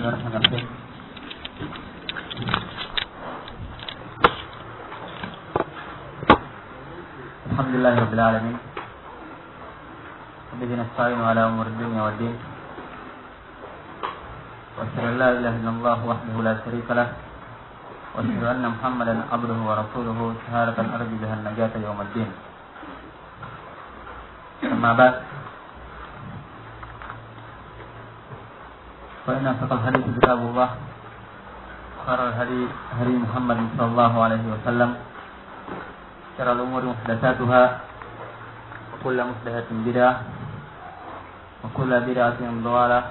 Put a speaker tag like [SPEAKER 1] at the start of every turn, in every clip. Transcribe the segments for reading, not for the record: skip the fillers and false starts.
[SPEAKER 1] Bismillahirrahmanirrahim. Alhamdulillahirabbil alamin. Bihi nasta'inu ala umuri dunya waddin. Wa asyhadu an la ilaha illallah wahdahu la syarika lah. Wa asyhadu anna Muhammadan abduhu wa rasuluhu syahadatan arju bihan najata yaumiddin. Amma ba'd. فإن أصدق الحديث كتاب الله خير الهدي هدي محمد صلى الله عليه وسلم شر الأمور محدثاتها وكل محدثة بدعة وكل بدعة ضلالة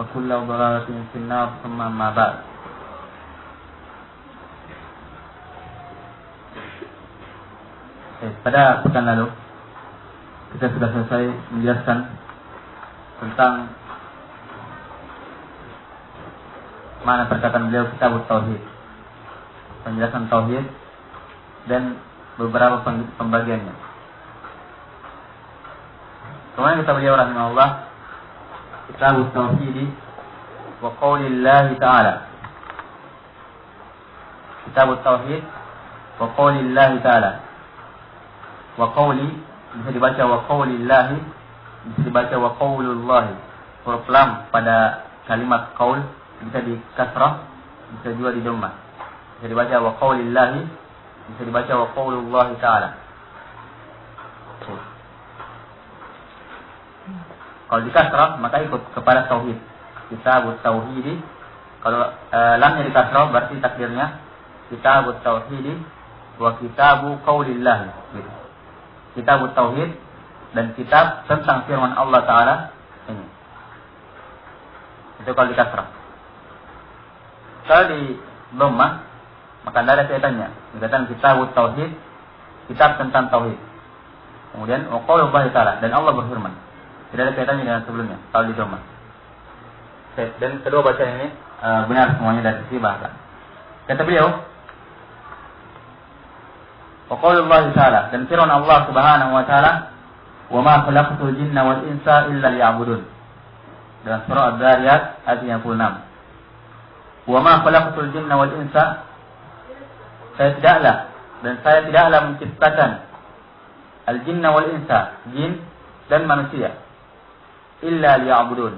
[SPEAKER 1] وكل ضلالة في النار ثم أما بعد. Pada pekan lalu kita sudah selesai menjelaskan tentang mana perkataan beliau kitab tauhid, penjelasan tauhid dan beberapa pembagiannya. Kemudian kata beliau rahimahullah, kitab tauhid wa qaulillahi ta'ala. Kitab tauhid wa qaulillahi ta'ala. Wa qauli bisa dibaca wa qaulillahi, bisa dibaca wa qaulullahi. Huruf lam pada kalimat qaul bisa di kasrah, bisa juga di dhammah. Bisa dibaca wa qaulillahi, bisa dibaca wa qaulullahi ta'ala. Kalau di kasrah maka ikut kepada tauhid. Kitabut tauhidi. Kalau lamnya di kasrah berarti takdirnya kitabut tauhidi wa kitabu qaulillahi. Gitu. Kitabut tauhid dan kitab tentang firman Allah Ta'ala ini. Itu kalau di kasrah. Kalau di dhammah maka tidak ada kaitannya. Dikatakan kitabut tauhid, kitab tentang tauhid. Kemudian qaulullahi ta'ala, dan Allah berfirman. Tidak ada kaitannya dengan sebelumnya kalau di dhammah. Dan kedua bacaan ini benar semuanya dari sisi bahasa. Kata beliau, qaulullahi ta'ala, dan firman Allah Subhanahu wa ta'ala, "Wa ma khalaqtul jinna wal insa illa liya'budun." Dalam surah Ad-Dzariyat ayat 56. Wa ma khalaqtul jinna wal insa, saya tidaklah menciptakan al jinna wal insa, jin dan manusia, illa liya'budun,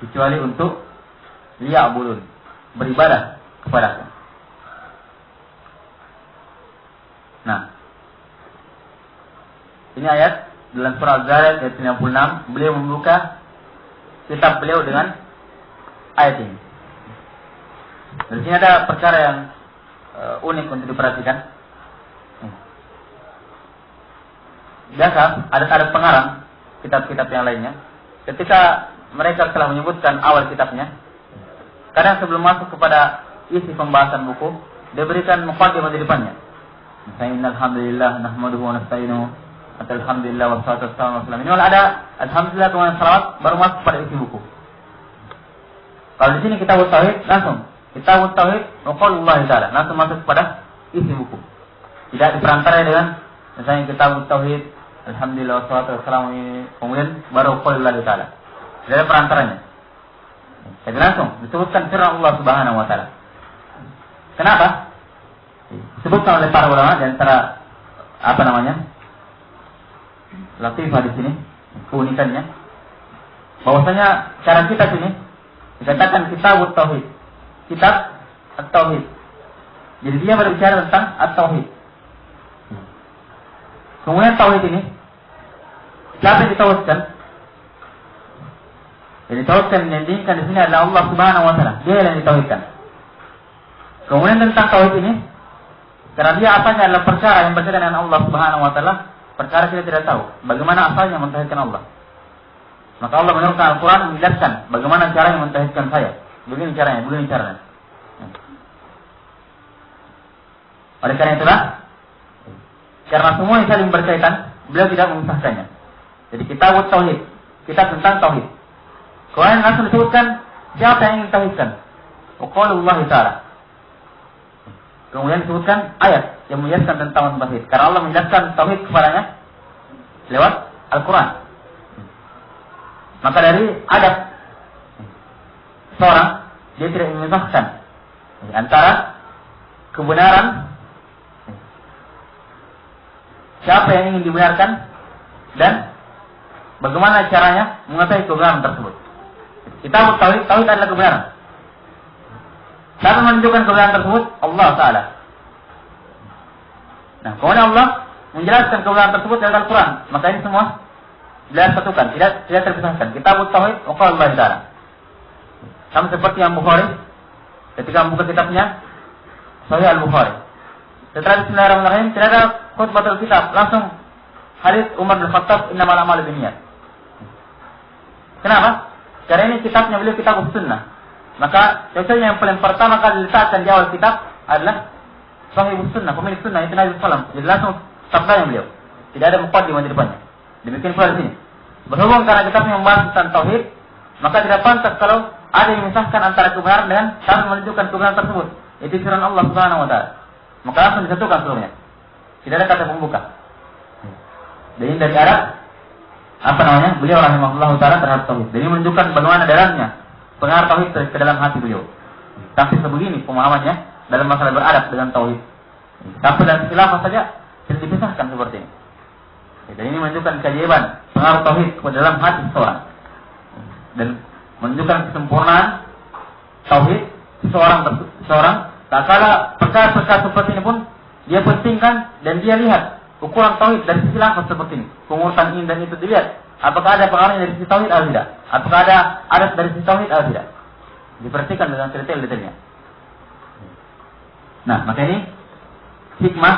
[SPEAKER 1] kecuali untuk liya'budun, beribadah kepadaku. Nah, ini ayat dalam surah Az-Zariyat ayat 96. Beliau membuka kitab beliau dengan ayat ini. Di sini ada perkara yang unik untuk diperhatikan. Biasa ada pengarang kitab-kitab yang lainnya. Ketika mereka telah menyebutkan awal kitabnya, kadang sebelum masuk kepada isi pembahasan buku, dia berikan muqaddimah di depannya. Misalnya alhamdulillah nahmaduhu wa nasta'inuhu, alhamdulillah wassalatu wassalamu ala. Ini ada alhamdulillah kemudian salawat baru masuk pada isi buku. Kalau di sini kita tauhid langsung kitab tauhid wa qaulullahi ta'ala, langsung masuk kepada isi buku. Tidak diperantara dengan misalnya kitab tauhid, alhamdulillah wassalatu wassalamu, kemudian baru qaulullahi ta'ala. Tidak ada perantaranya. Jadi langsung disebutkan firman Allah Subhanahu wa ta'ala. Kenapa? Disebutkan oleh para ulama di antara latifah di sini, keunikannya bahwasanya cara kita sini dikatakan kitab tauhid, kitab at-tauhid. Jadi dia berbicara tentang at-tauhid. Kemudian tauhid ini siapa yang ditauhidkan? Yang ditauhidkan yang diinginkan di sini adalah Allah Subhanahu wa ta'ala. Dia yang ditauhidkan. Kemudian tentang tauhid ini, karena dia asalnya adalah perkara yang berkaitan dengan Allah Subhanahu wa ta'ala, perkara kita tidak tahu bagaimana asalnya mentauhidkan Allah. Maka Allah menurunkan Al-Quran menjelaskan bagaimana cara yang mentauhidkan saya. Begini caranya. Oleh karena itulah, karena semua yang saling berkaitan, beliau tidak memisahkannya. Jadi kitab tauhid, kitab tentang tauhid. Kemudian langsung disebutkan siapa yang ingin tauhidkan. Qaulullahi ta'ala. Kemudian disebutkan ayat yang menjelaskan tentang tauhid. Karena Allah menjelaskan tauhid kepadanya lewat Al-Quran. Maka dari adab seorang, dia tidak memisahkan antara kebenaran, siapa yang ingin dibenarkan, dan bagaimana caranya mengetahui kebenaran tersebut. Kitab Tauhid, Tauhid adalah kebenaran. Siapa menunjukkan kebenaran tersebut? Allah Ta'ala. Nah, kemudian Allah menjelaskan kebenaran tersebut dalam Al-Quran. Maka ini semua jelas satukan, tidak terpisahkan. Kitab Tauhid, Allah Ta'ala. Sama seperti yang Bukhari, ketika membuka kitabnya Sahih Al-Bukhari. Setelah Bismillahirrahmanirrahim, tidak ada khutbatul kitab, langsung hadis Umar bin Khattab, innamal a'malu binniyat. Kenapa? Karena ini kitabnya beliau kitab sunnah. Maka biasanya yang paling pertama kali diletakkan di awal kitab adalah Sahih sunnah, pemilik sunnah itu Nabi Sallam. Jadi langsung sabdanya beliau. Tidak ada muqaddimah di depannya. Demikian pula di sini. Berhubung karena kitabnya membahas tentang tauhid, maka tidak pantas kalau ada yang memisahkan antara kebenaran dengan cara menunjukkan kebenaran tersebut. Itu firman Allah Subhanahu wa taala. Maka langsung disatukan seluruhnya. Tidak ada kata pembuka. Dan ini dari Arab beliau rahimahullah taala terhadap tauhid. Jadi menunjukkan bagaimana dalamnya pengaruh tauhid ke dalam hati beliau. Sampai sebegini pemahamannya dalam masalah beradab dengan tauhid. Sampai dalam khilafah saja tidak dipisahkan seperti ini. Dan ini menunjukkan keajaiban pengaruh tauhid ke dalam hati seseorang. Dan menunjukkan kesempurnaan tauhid seseorang. Tak kala perkara-perkara seperti ini pun dia pentingkan dan dia lihat ukuran tauhid dari sisi lafaz seperti ini. Pengurusan ini dan itu dilihat. Apakah ada pengaruhnya dari sisi tauhid atau tidak? Apakah ada adat dari sisi tauhid atau tidak? Diperhatikan dengan detail-detailnya. Nah, maka ini hikmah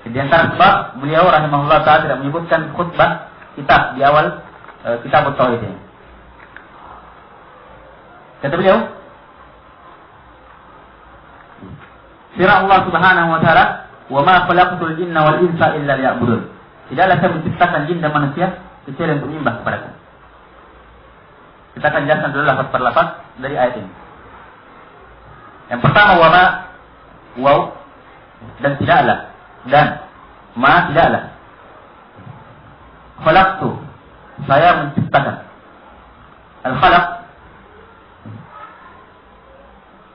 [SPEAKER 1] di antara sebab beliau rahimahullah ta'ala tidak menyebutkan khutbah kitab di awal kitab tauhid ini. Kata beliau, firman Allah Subhanahu wa taala, "Wa ma khalaqtul jinna wal insa illa liya'budun." Tidaklah saya menciptakan jin dan manusia kecuali untuk menyembah kepadaku. Kita akan jelaskan dulu lafaz per lafaz dari ayat ini. Yang pertama, wa ma, waw, dan tidaklah, dan ma tidaklah. Khalaqtu, saya menciptakan. Al-khalaq,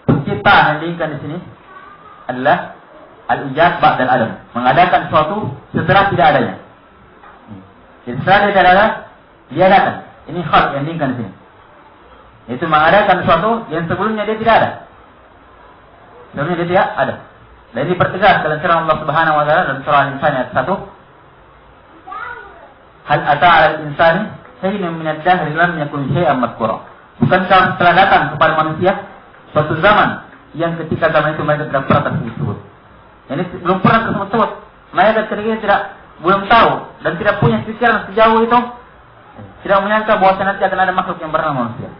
[SPEAKER 1] penciptaan yang diinginkan di sini adalah al-ijad ba'dal adam, mengadakan sesuatu setelah tidak adanya. Jadi setelah tidak ada, diadakan. Ini khalq yang diinginkan di sini. Itu mengadakan sesuatu yang sebelumnya dia tidak ada. Sebelumnya dia tidak ada. Dan ini dipertegas dalam firman Allah Subhanahu wa taala dalam surah Al-Insan ayat 1. Hal ata 'alal insani hinun minad dahri lam yakun syai'an madhkura. Bukankah telah datang kepada manusia suatu zaman yang ketika zaman itu mereka tidak pernah tersebut. Ini belum pernah tersebut. Mereka tidak belum tahu dan tidak punya pikiran sejauh itu, tidak menyangka bahwa nanti akan ada makhluk yang bernama manusia.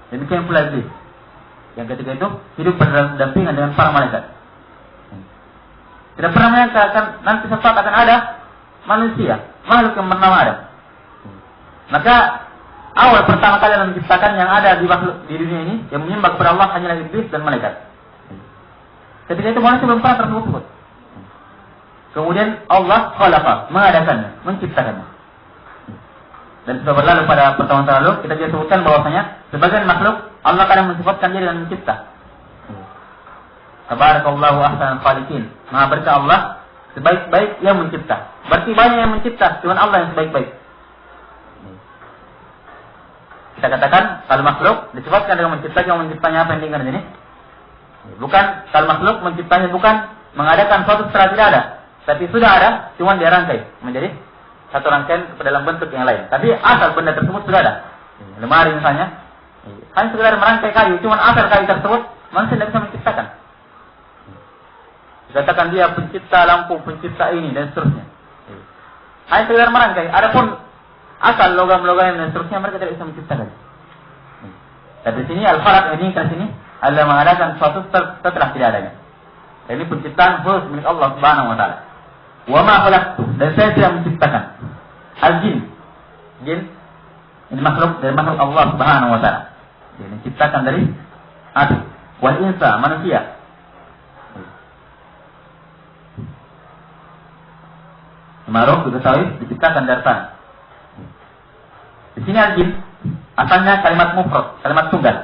[SPEAKER 1] Demikian pula iblis yang ketika itu hidup berdampingan dengan para malaikat. Tidak pernah menyangka akan nanti sesuatu akan ada manusia, makhluk yang bernama Adam. Maka awal pertama kali yang menciptakan yang ada di makhluk di dunia ini yang menyembah kepada Allah hanyalah iblis dan malaikat. Ketika itu manusia belum pernah tersebut. Kemudian Allah khalaqa, mengadakannya, menciptakannya. Dan sudah berlalu pada pertemuan lalu kita juga sebutkan bahwasanya sebagian makhluk Allah kadang mensifatkan dia dengan mencipta. Tabarakallahu ahsanul khaliqin. Maha berkah Allah sebaik-baik yang mencipta. Berarti banyak yang mencipta, cuma Allah yang sebaik-baik. Kita katakan kalau makhluk disebutkan dengan mencipta, yang menciptanya apa yang diinginkan ini? Bukan kalau makhluk menciptanya bukan mengadakan suatu setelah tidak ada, tapi sudah ada, cuma dia rangkai menjadi satu rangkaian dalam bentuk yang lain. Tapi asal benda tersebut sudah ada. Lemari misalnya, hanya sekedar merangkai kayu, cuma asal kayu tersebut manusia tidak bisa menciptakan. Dikatakan dia pencipta lampu, pencipta ini dan seterusnya. Hanya sekedar merangkai. Adapun asal logam-logam dan seterusnya mereka tidak bisa menciptakan. Dan di sini al-khalaq ini kan sini adalah mengadakan suatu setelah tidak adanya. Ini penciptaan khusus milik Allah Subhanahu wa taala. Wa ma khalaqtu, dan saya tidak menciptakan al-jin. Jin ini makhluk dari makhluk Allah Subhanahu wa taala. Dia menciptakan dari api. Wal insa, manusia. Makhluk diketahui diciptakan dari tanah. Di sini al-jin asalnya kalimat mufrad, kalimat tunggal.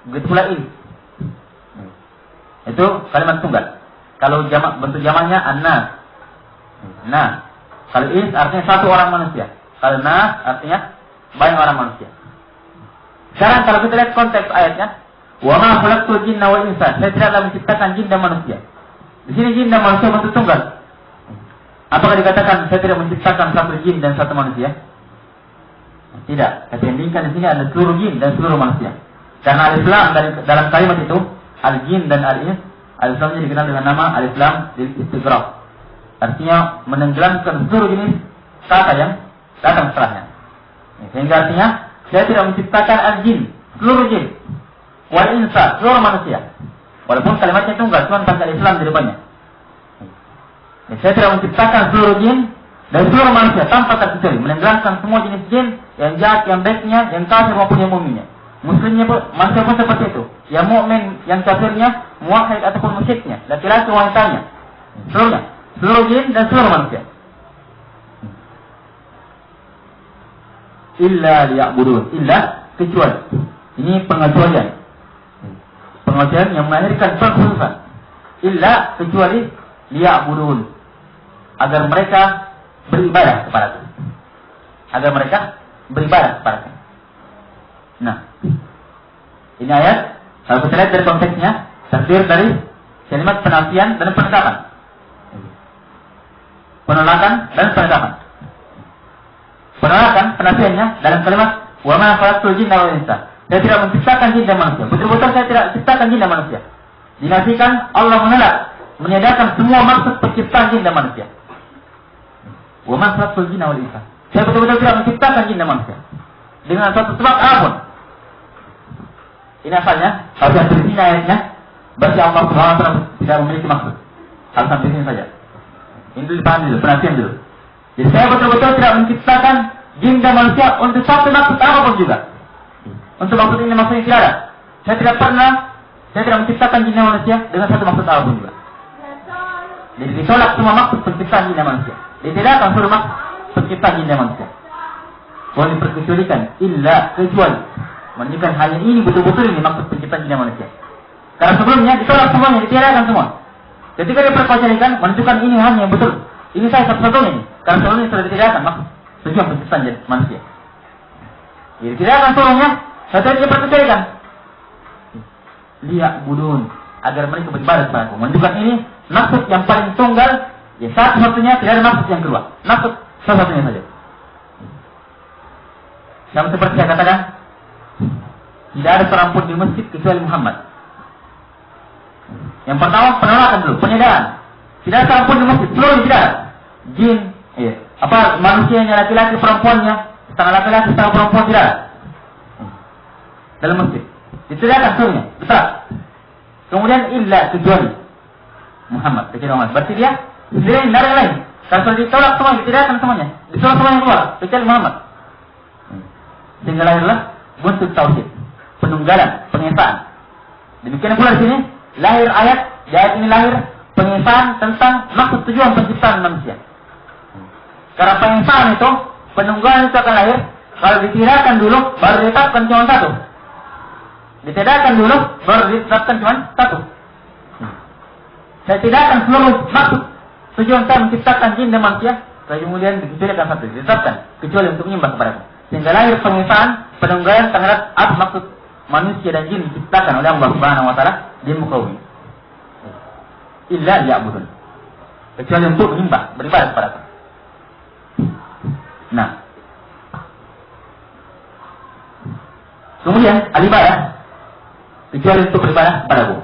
[SPEAKER 1] Begitu pula ins. Itu kalimat tunggal. Kalau bentuk jamaknya an-nas. Nah, kalau ins artinya satu orang manusia. Kalau nas artinya banyak orang manusia. Sekarang kalau kita lihat konteks ayatnya, wa ma khalaqtul jinna wal insa, saya tidaklah menciptakan jin dan manusia. Di sini jin dan manusia bentuk tunggal. Apakah dikatakan saya tidak menciptakan satu jin dan satu manusia? Tidak. Tapi yang diinginkan di sini ada seluruh jin dan seluruh manusia. Karena al-Islam dalam kalimat itu, al-jin dan al-ins, al-Islamnya dikenal dengan nama al-Islam lil istighraq. Artinya menenggelamkan seluruh jenis kata yang datang setelahnya. Sehingga artinya saya tidak menciptakan al-jin, seluruh jin, wal insa, seluruh manusia. Walaupun kalimatnya tunggal, cuma pakai Islam di depannya. Saya tidak menciptakan seluruh jin dan seluruh manusia tanpa terkecuali, menenggelamkan semua jenis jin, yang jahat, yang baiknya, yang kafir maupun yang mukminnya. Muslimnya pun, manusia pun seperti itu. Yang mukmin, yang kafirnya, muwahhid ataupun musyriknya, laki-laki wanitanya, seluruhnya, seluruh jin dan seluruh manusia. Illa liya'budun, illa kecuali. Ini pengecualian. Pengecualian yang melahirkan pengkhususan. Illa kecuali liya'budun, agar mereka beribadah kepadaku. Agar mereka beribadah kepadaku. Nah, ini ayat, kalau kita lihat dari konteksnya, tafsir dari kalimat penafian dan penetapan. Penolakan dan penetapan. Penolakan, penafiannya dalam kalimat wa ma khalaqtul jinna wal insa. Saya tidak menciptakan jin dan manusia. Betul-betul saya tidak ciptakan jin dan manusia. Dinafikan, Allah menolak, meniadakan semua maksud penciptaan jin dan manusia. Wa ma khalaqtul jinna wal insa. Saya betul-betul tidak menciptakan jin dan manusia dengan suatu sebab apapun. Ini asalnya, kalau yang di sini ayatnya, berarti Allah SWT tidak memiliki maksud. Harus sampai sini saja. Ini dulu dipahami dulu, penafian dulu. Jadi saya betul-betul tidak menciptakan jin dan manusia untuk satu maksud apapun juga. Untuk maksud ini maksudnya tidak ada. Saya tidak menciptakan jin dan manusia dengan satu maksud apapun juga. Jadi ditolak semua maksud penciptaan jin dan manusia. Ditidakkan seluruh maksud penciptaan jin dan manusia. Boleh diperkecualikan, illa kecuali. Menunjukkan hanya ini betul-betul ini maksud penciptaan jin dan manusia. Karena sebelumnya ditolak semuanya, ditiadakan semua. Ketika diperkecualikan, menunjukkan ini hanya yang betul. Ini saya satu-satunya ini. Karena sebelumnya sudah ditiadakan maksud tujuan penciptaan jin manusia. Jadi ditiadakan seluruhnya, setelah diperkecualikan. Liya'budun, agar mereka beribadah kepadaku. Menunjukkan ini maksud yang paling tunggal, ya satu-satunya, tidak ada maksud yang kedua. Maksud satu-satunya saja. Yang seperti saya katakan, tidak ada seorang pun di masjid kecuali Muhammad. Yang pertama penolakan dulu, penyedaran. Tidak ada seorang pun di masjid, seluruh tidak ada. Jin, manusianya, laki-laki, perempuannya, setengah laki-laki, setengah perempuan tidak ada dalam masjid. Ditidakkan seluruhnya, betul. Kemudian illa kecuali Muhammad, kecuali Muhammad. Berarti dia sendiri, tidak ada yang lain. Kalau ditolak semuanya, ditidakkan semuanya, disuruh semuanya keluar, kecuali Muhammad. Sehingga lahirlah bentuk tauhid, penunggalan, pengesaan. Demikian pula di sini lahir ayat ini lahir pengesaan tentang maksud tujuan penciptaan manusia. Karena pengesaan itu, penunggalan itu akan lahir kalau ditidakkan dulu baru ditetapkan cuma satu. Ditidakkan dulu baru ditetapkan cuma satu. Saya tidakkan seluruh maksud tujuan saya menciptakan jin dan manusia, kemudian ditidakkan satu, ditetapkan kecuali untuk menyembah kepadaku. Sehingga lahir pengesaan, penunggalan terhadap apa maksud manusia dan jin diciptakan oleh Allah Subhanahu wa taala di muka bumi. Illa liya'budun. Kecuali untuk menyembah, beribadah kepada Allah. Nah. Kemudian al-ibadah, kecuali untuk beribadah kepada Allah.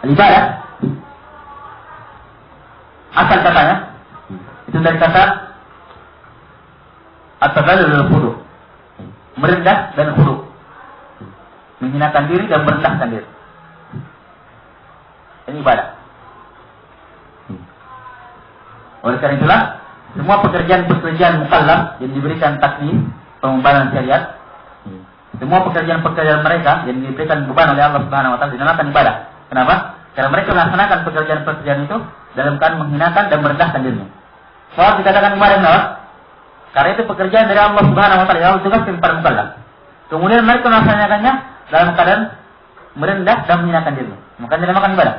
[SPEAKER 1] Al-ibadah asal katanya itu dari kata at-tadallul dan khudu', merendah dan khudu', menghinakan diri dan merendahkan diri. Ini ibadah. Oleh karena itulah semua pekerjaan-pekerjaan mukallaf yang diberikan taklim, pengembangan syariat, semua pekerjaan-pekerjaan mereka yang diberikan beban oleh Allah Subhanahu wa taala dinamakan ibadah. Kenapa? Karena mereka melaksanakan pekerjaan-pekerjaan itu dalam keadaan menghinakan dan merendahkan dirinya. Soal dikatakan ibadah kenapa? Karena itu pekerjaan dari Allah Subhanahu wa taala yang Allah tugaskan kepada mukallaf. Kemudian mereka melaksanakannya dalam keadaan merendah dan menghinakan dirinya. Maka dinamakan ibadah.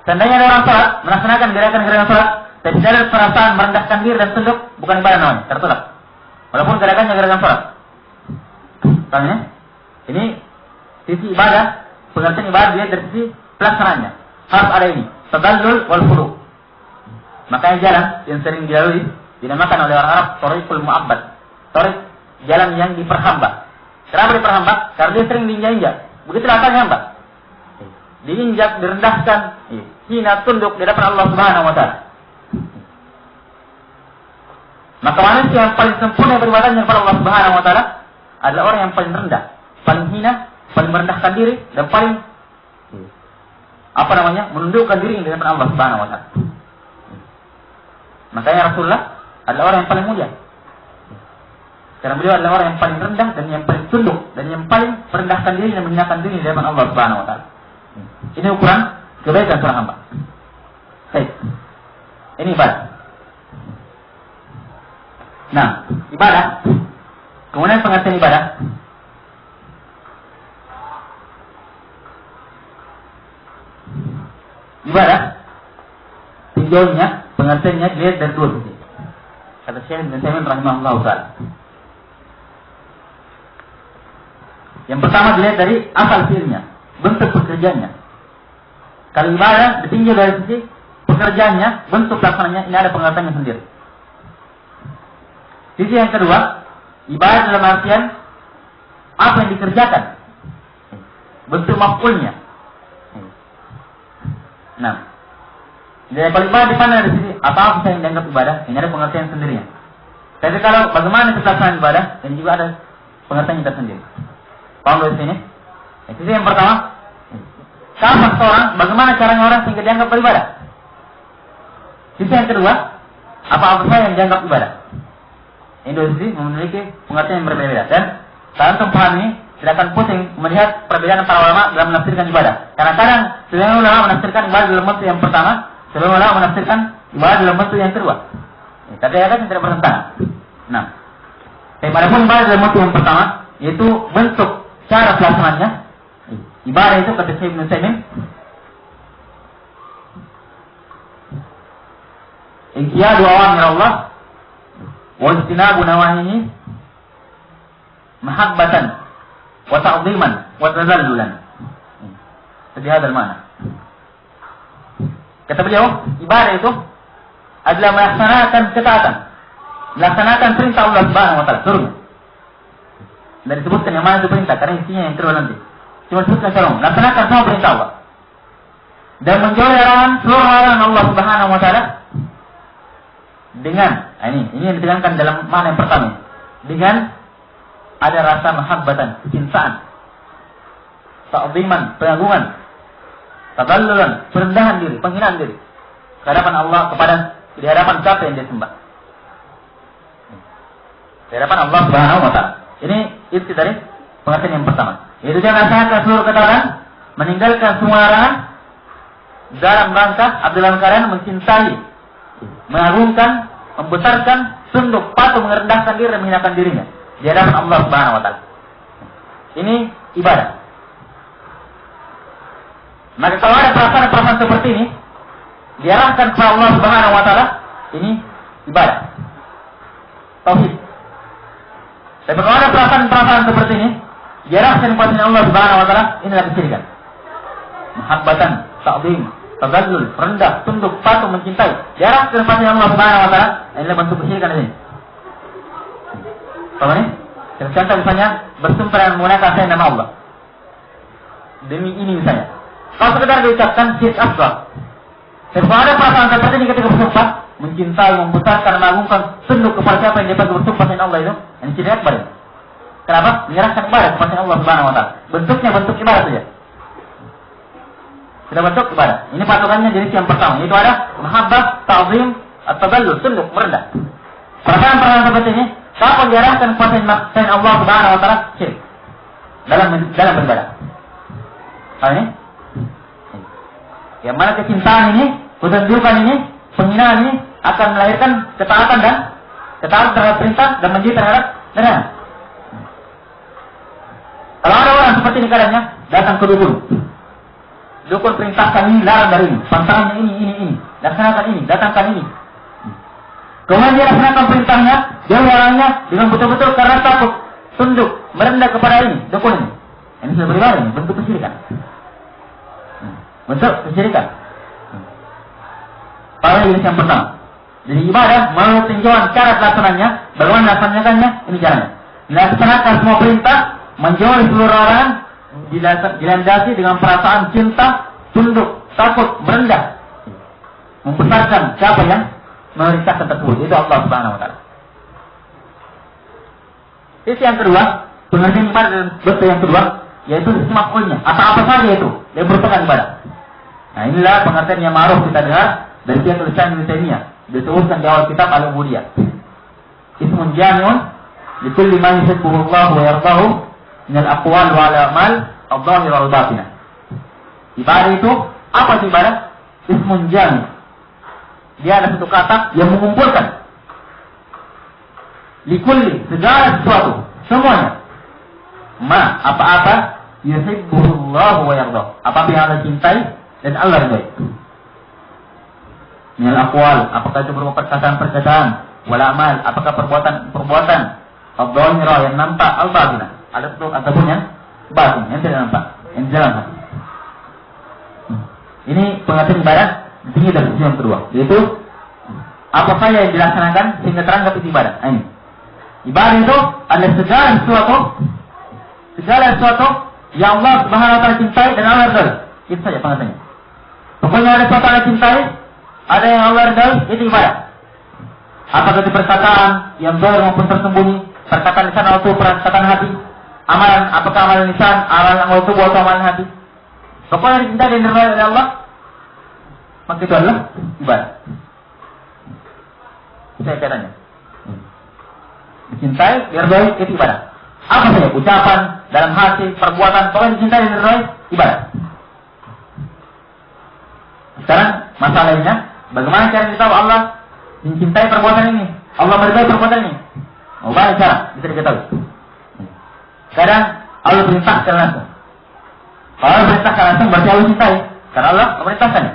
[SPEAKER 1] Seandainya ada orang sholat, melaksanakan gerakan-gerakan sholat, tapi tidak ada perasaan merendahkan diri dan tunduk, bukan ibadah namanya, tertolak. Walaupun gerakannya gerakan sholat. Soalnya, ini sisi ibadah, pengertian ibadah dia dari sisi pelaksananya. Harus ada ini, tadallul wal khudu'. Makanya jalan yang sering dilalui dinamakan oleh orang Arab thariqul mu'abbad. Thariq, jalan yang diperhamba. Kenapa diperhamba? Karena dia sering diinjak-injak. Begitulah asalnya hamba. Diinjak, direndahkan, hina, tunduk di hadapan Allah Subhanahu wa taala. Maka manusia yang paling sempurna beribadah kepada Allah Subhanahu wa taala adalah orang yang paling rendah, paling hina, paling merendahkan diri dan paling menundukkan diri di hadapan Allah Subhanahu wa taala. Makanya Rasulullah adalah orang yang paling mulia. Karena beliau adalah orang yang paling rendah dan yang paling tunduk dan yang paling merendahkan diri dan menghinakan diri di hadapan Allah Subhanahu wa taala. Ini ukuran kebaikan seorang hamba. Baik. Ini ibadah. Nah, ibadah. Kemudian pengertian ibadah. Ibadah tinjaunya, pengertiannya dilihat dari dua sisi. Kata Syekh Ibnu Utsaimin rahimahullah taala. Yang pertama dilihat dari asal fiilnya, bentuk pekerjaannya. Kalau ibadah ditinjau dari sisi pekerjaannya, bentuk pelaksananya, ini ada pengertiannya sendiri. Sisi yang kedua, ibadah dalam artian apa yang dikerjakan, bentuk maf'ulnya. Nah, jadi kalau ibadah dipandang dari sisi apa yang dianggap ibadah, ini ada pengertian sendirinya. Tapi kalau bagaimana pelaksanaan ibadah, ini juga ada pengertiannya tersendiri. Paham dari sini? Sisi yang pertama, sama seorang, bagaimana caranya orang sehingga dianggap beribadah. Sisi yang kedua, apa-apa saja yang dianggap ibadah. Ini dua sisi memiliki pengertian yang berbeda. Dan saat antum paham ini, tidak akan pusing melihat perbedaan para ulama dalam menafsirkan ibadah. Karena kadang sebagian ulama menafsirkan ibadah dalam bentuk yang pertama, sebagian ulama menafsirkan ibadah dalam bentuk yang kedua. Tapi ada yang tidak bertentangan. Nah, adapun ibadah dalam bentuk yang pertama, yaitu bentuk cara pelaksananya. Ibadah itu kata Syekh Ibnu Utsaimin, inqiyadu awamir Allah wa ijtinabu nawahihi mahabbatan wa ta'dhiman wa tazallulan. Jadi hadal mana? Kata beliau, ibadah itu adalah melaksanakan ketaatan, melaksanakan perintah Allah Subhanahu wa taala, turun. Dan disebutkan yang mana itu perintah, karena isinya yang kedua nanti. Cuma sebutkan sekarang, laksanakan semua perintah Allah dan menjauhi larangan seluruh larangan Allah Subhanahu wa taala dengan ini yang ditekankan dalam makna yang pertama, dengan ada rasa mahabbatan, kecintaan, ta'dhiman, pengagungan, tadallulan, perendahan diri, penghinaan diri di hadapan Allah, di hadapan siapa yang dia sembah, di hadapan Allah Subhanahu wa taala. Ini itu dari pengertian yang pertama. Yaitu dia melaksanakan seluruh ketaatan, meninggalkan semua larangan dalam rangka dalam keadaan mencintai, mengagungkan, membesarkan, tunduk, patuh, merendahkan diri dan menghinakan dirinya di hadapan Allah Subhanahu wa taala. Ini ibadah. Maka kalau ada perasaan-perasaan seperti ini diarahkan kepada Allah Subhanahu wa taala, ini ibadah. Tauhid. Tapi kalau ada perasaan-perasaan seperti ini diarahkan kepada Allah Subhanahu wa taala, inilah kesyirikan. Mahabbatan, ta'dhim, tadallul, rendah, tunduk, patuh, mencintai, diarahkan kepada Allah Subhanahu wa taala, inilah bentuk kesyirikan ini. Apa ini? Contoh misalnya bersumpah dengan menggunakan saya nama Allah. Demi ini misalnya. Kalau sekedar diucapkan syirik asghar. Tapi kalau ada perasaan seperti ini ketika bersumpah, mencintai, membesarkan, mengagungkan, tunduk kepada siapa yang dapat bersumpah dengan Allah itu, ini syirik akbar. Kenapa? Menyerahkan ibadah kepada Allah Subhanahu wa taala. Bentuknya bentuk ibadah saja. Sudah bentuk ibadah. Ini patokannya jenis yang pertama. Itu ada mahabbah, ta'zim, at-tadallul, tunduk, merendah. Perasaan-perasaan seperti ini, kapan diarahkan kepada selain Allah Subhanahu wa taala, syirik. Dalam beribadah. Ini? Yang mana kecintaan ini, ketundukan ini, penghinaan ini akan melahirkan ketaatan terhadap perintah dan menjadi terhadap larangan. Kalau ada orang seperti ini keadaannya, datang ke dukun. Dukun perintahkan ini, larang dari ini, pantangannya ini, laksanakan ini, datangkan ini. Kemudian dia laksanakan perintahnya, dia larangnya dengan betul-betul karena takut, tunduk, merendah kepada ini, dukun ini. Ini sudah beribadah, ini bentuk kesyirikan. Bentuk kesyirikan. Pada jenis yang pertama. Jadi ibadah melalui tinjauan cara pelaksananya, bagaimana melaksanakannya, ini caranya. Melaksanakan semua perintah, menjauhi seluruh orang, dilandasi dengan perasaan cinta, tunduk, takut, merendah, membesarkan siapa yang memerintahkan tersebut. Itu Allah Subhanahu Wa Taala. Itu yang kedua, pengertian ibadah dan bentuk yang kedua, yaitu maf'ulnya. Apa saja itu yang merupakan ibadah. Nah inilah pengertian yang ma'ruf kita dengar dari pihak tulisan Ibnu Taimiyah. Disebutkan di awal kitab Al-Ubudiyah. Ismun jami'un likulli ma yuhibbuhu Allah wa yardahu min al-aqwal wal a'mal adh-dhahir wal batinah. Ibadah itu apa sih ibadah? Ismun jami'. Dia ada satu kata yang mengumpulkan likulli, segala sesuatu, semuanya. Ma, apa-apa yuhibbuhu Allah wa yardahu. Apa yang Allah cintai dan Allah ridhai. Minal aqwal, apakah itu berupa perkataan-perkataan, wal amal, apakah perbuatan adh-dhahira yang nampak, al-batinah, ataupun yang batin, yang tidak nampak, yang dalam hati. Ini pengertian ibadah tinggi dari sisi yang kedua, yaitu apa saja yang dilaksanakan sehingga teranggap itu ibadah. Ini ibadah itu adalah segala sesuatu yang Allah Subhanahu Wa Taala cintai dan Allah ridhai. Itu saja pengertiannya. Pokoknya ada sesuatu yang cintai, ada yang Allah ridhai, itu ibadah. Apakah itu perkataan yang zahir maupun tersembunyi, perkataan lisan atau perkataan hati, amalan, apakah amalan lisan, amalan anggota tubuh atau amalan hati. Pokoknya dicintai dan diridhai oleh Allah, maka itu adalah ibadah. Saya katanya, dicintai, diridhai, itu ibadah. Apa saja, ucapan, dalam hati, perbuatan, pokoknya dicintai dan diridhai, ibadah. Sekarang masalahnya, bagaimana cara kita tahu Allah mencintai perbuatan ini, Allah meridhai perbuatan ini? Banyak cara bisa diketahui. Kadang Allah perintahkan langsung. Kalau Allah perintahkan langsung berarti Allah cintai, karena Allah memerintahkannya.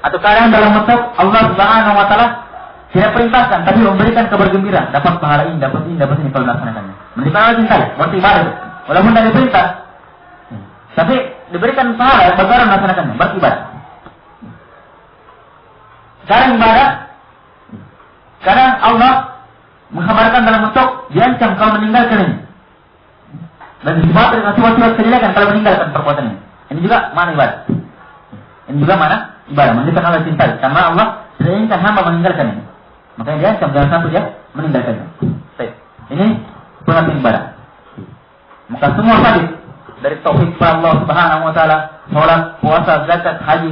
[SPEAKER 1] Atau kadang dalam bentuk Allah Subhanahu Wa Taala tidak perintahkan, tapi memberikan kabar gembira, dapat pahala ini, dapat ini kalau melaksanakannya. Menunjukkan Allah cintai, berarti ibadah itu. Walaupun tidak diperintah, tapi diberikan pahala bagi orang melaksanakannya, berarti ibadah. Sekarang ibadah, kadang Allah mengkhabarkan dalam bentuk diancam kalau meninggalkan ini, dan disebabkan dengan sifat-sifat kejelekan kalau meninggalkan perbuatan ini. Ini juga mana ibadah? Ini juga mana ibadah? Menunjukkan Allah cintai, karena Allah tidak inginkan hamba meninggalkan ini. Makanya diancam jangan sampai dia meninggalkannya. Ini pengertian ibadah. Maka semua hadis dari tauhid Allah Subhanahu Wa Taala, salat, puasa, zakat, haji,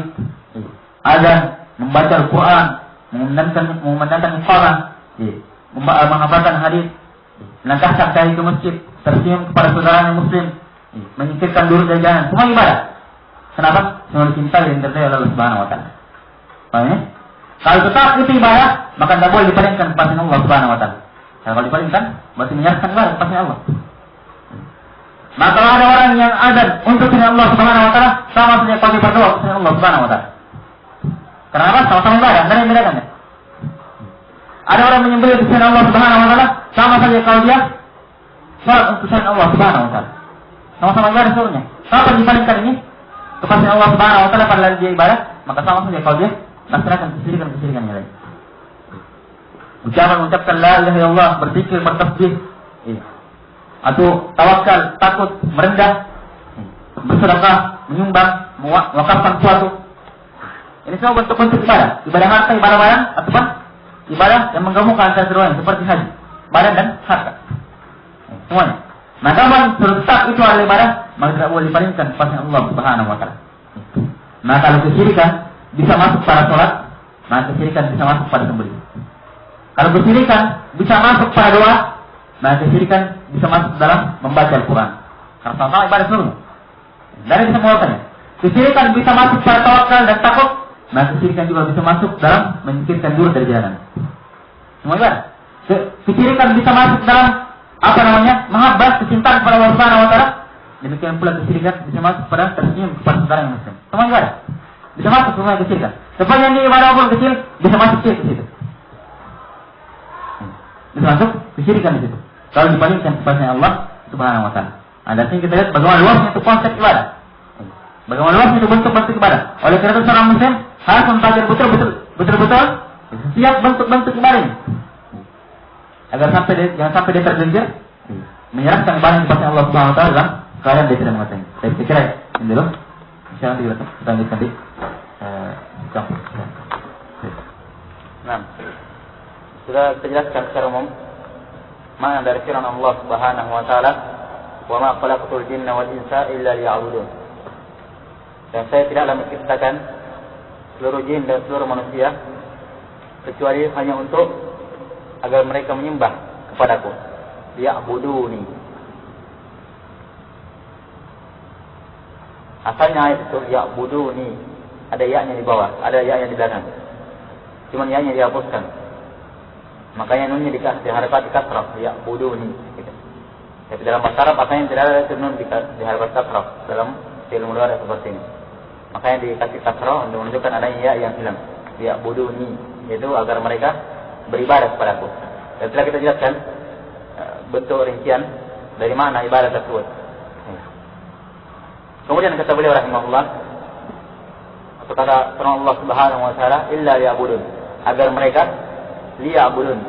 [SPEAKER 1] azan, membaca Al-Quran, memandangkan iqamah, menghafalkan hadis, melangkahkan kaki ke masjid, tersenyum kepada saudaranya muslim, menyingkirkan dulu jajanan, semua ibadah. Kenapa? Semua dicintai dan diridhai oleh Allah Subhanahu Wa Taala. Paham ya? Kalau tetap itu ibadah, maka tidak boleh dipalingkan kepada Allah Subhanahu Wa Taala. Kalau dipalingkan, berarti menyerahkan ibadah kepada Allah. Maka kalau ada orang yang azan untuk Allah Subhanahu Wa Taala, sama saja kalau berdoa kepada Allah Subhanahu Wa Taala. Kenapa? Sama-sama ibadah, tidak ada yang membedakannya. Ada orang menyembelih untuk Allah Subhanahu Wa Taala, sama saja kalau dia salat untuk Allah Subhanahu Wa Taala. Sama-sama ibadah seluruhnya. Kalau dipalingkan ini kepada Allah Subhanahu Wa Taala pada dia ibadah, maka sama saja kalau dia laksanakan kesyirikan yang lain. Mengucapkan la ilaha illallah, berzikir, bertasbih, atau tawakal, takut, merendah, bersedekah, menyumbang, mewakafkan sesuatu. Ini semua bentuk-bentuk ibadah. Ibadah harta, ibadah badan, ataupun ibadah yang menggabungkan antara keduanya, seperti haji, badan dan harta. Semuanya. Nah, kalau tetap itu adalah ibadah, maka tidak boleh dipalingkan kepada Allah Subhanahu Wa Taala. Nah, kalau kesyirikan bisa masuk pada sholat, maka kesyirikan bisa masuk pada sembelih. Kalau kesyirikan bisa masuk pada doa, maka kesyirikan bisa masuk dalam membaca Al-Quran. Karena sama-sama ibadah seluruh. Dari bisa mengeluarkannya. Kesyirikan bisa masuk pada tawakal dan takut, maka kesyirikan juga bisa masuk dalam menyingkirkan dulu dari jalan. Semua ibadah. Kesyirikan bisa masuk dalam apa namanya? Mahabbah, kecintaan kepada Allah Subhanahu wa taala. Demikian pula kesyirikan bisa masuk pada tersenyum kepada saudara yang muslim. Semua ibadah. Bisa masuk semua kesyirikan. Sepanjang ini ibadah pun kecil, bisa masuk ke situ. Bisa masuk kesyirikan di situ. Kalau dibandingkan kepada Allah Subhanahu wa taala. Ada sini kita lihat bagaimana luasnya itu konsep ibadah. Bagaimana luasnya itu bentuk-bentuk ibadah. Oleh karena itu seorang muslim harus mempelajari betul-betul setiap bentuk-bentuk ibadah ini. Agar jangan sampai dia tergelincir menyerahkan ibadah kepada Allah Subhanahu wa taala dalam keadaan dia tidak mengetahui. Saya kira ini dulu. Insyaallah kita lanjutkan di Nah, sudah kita jelaskan secara umum makna dari firman Allah Subhanahu wa taala, "Wa ma khalaqtul jinna wal insa illa liya'budun." Dan saya tidaklah menciptakan seluruh jin dan seluruh manusia kecuali hanya untuk agar mereka menyembah kepadaku. Liya'buduni. Asalnya ayat itu ya'buduni, ada ya-nya di bawah, ada ya-nya di belakang. Cuma ya-nya dihapuskan. Makanya nunnya diharapkan kasrah, ya'buduni gitu. Tapi dalam bahasa Arab asalnya tidak ada itu nun diharapkan kasrah dalam fi'il mudhari seperti ini. Makanya dikasih kasrah untuk menunjukkan adanya ya yang hilang. Ya'buduni, yaitu agar mereka beribadah kepadaku. Dan telah kita jelaskan bentuk rincian dari mana ibadah tersebut. Kemudian kata beliau rahimahullah, atau kata Allah Subhanahu wa taala, illa liya'budun, agar mereka liya'budun,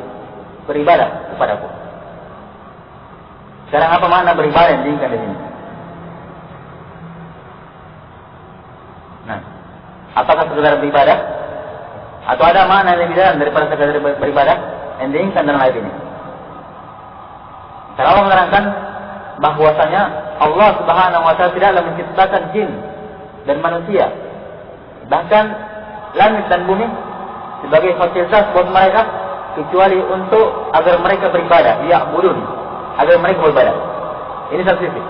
[SPEAKER 1] beribadah kepadaku. Sekarang apa makna beribadah yang diinginkan di sini? Nah, apakah sekedar beribadah atau ada makna yang lebih dalam daripada sekedar beribadah yang diinginkan dalam ayat ini? Kalau Allah menerangkan bahwasanya Allah Subhanahu wa taala tidaklah menciptakan jin dan manusia, bahkan langit dan bumi sebagai fasilitas buat mereka kecuali untuk agar mereka beribadah, ya'budun, agar mereka beribadah. Ini satu sisi.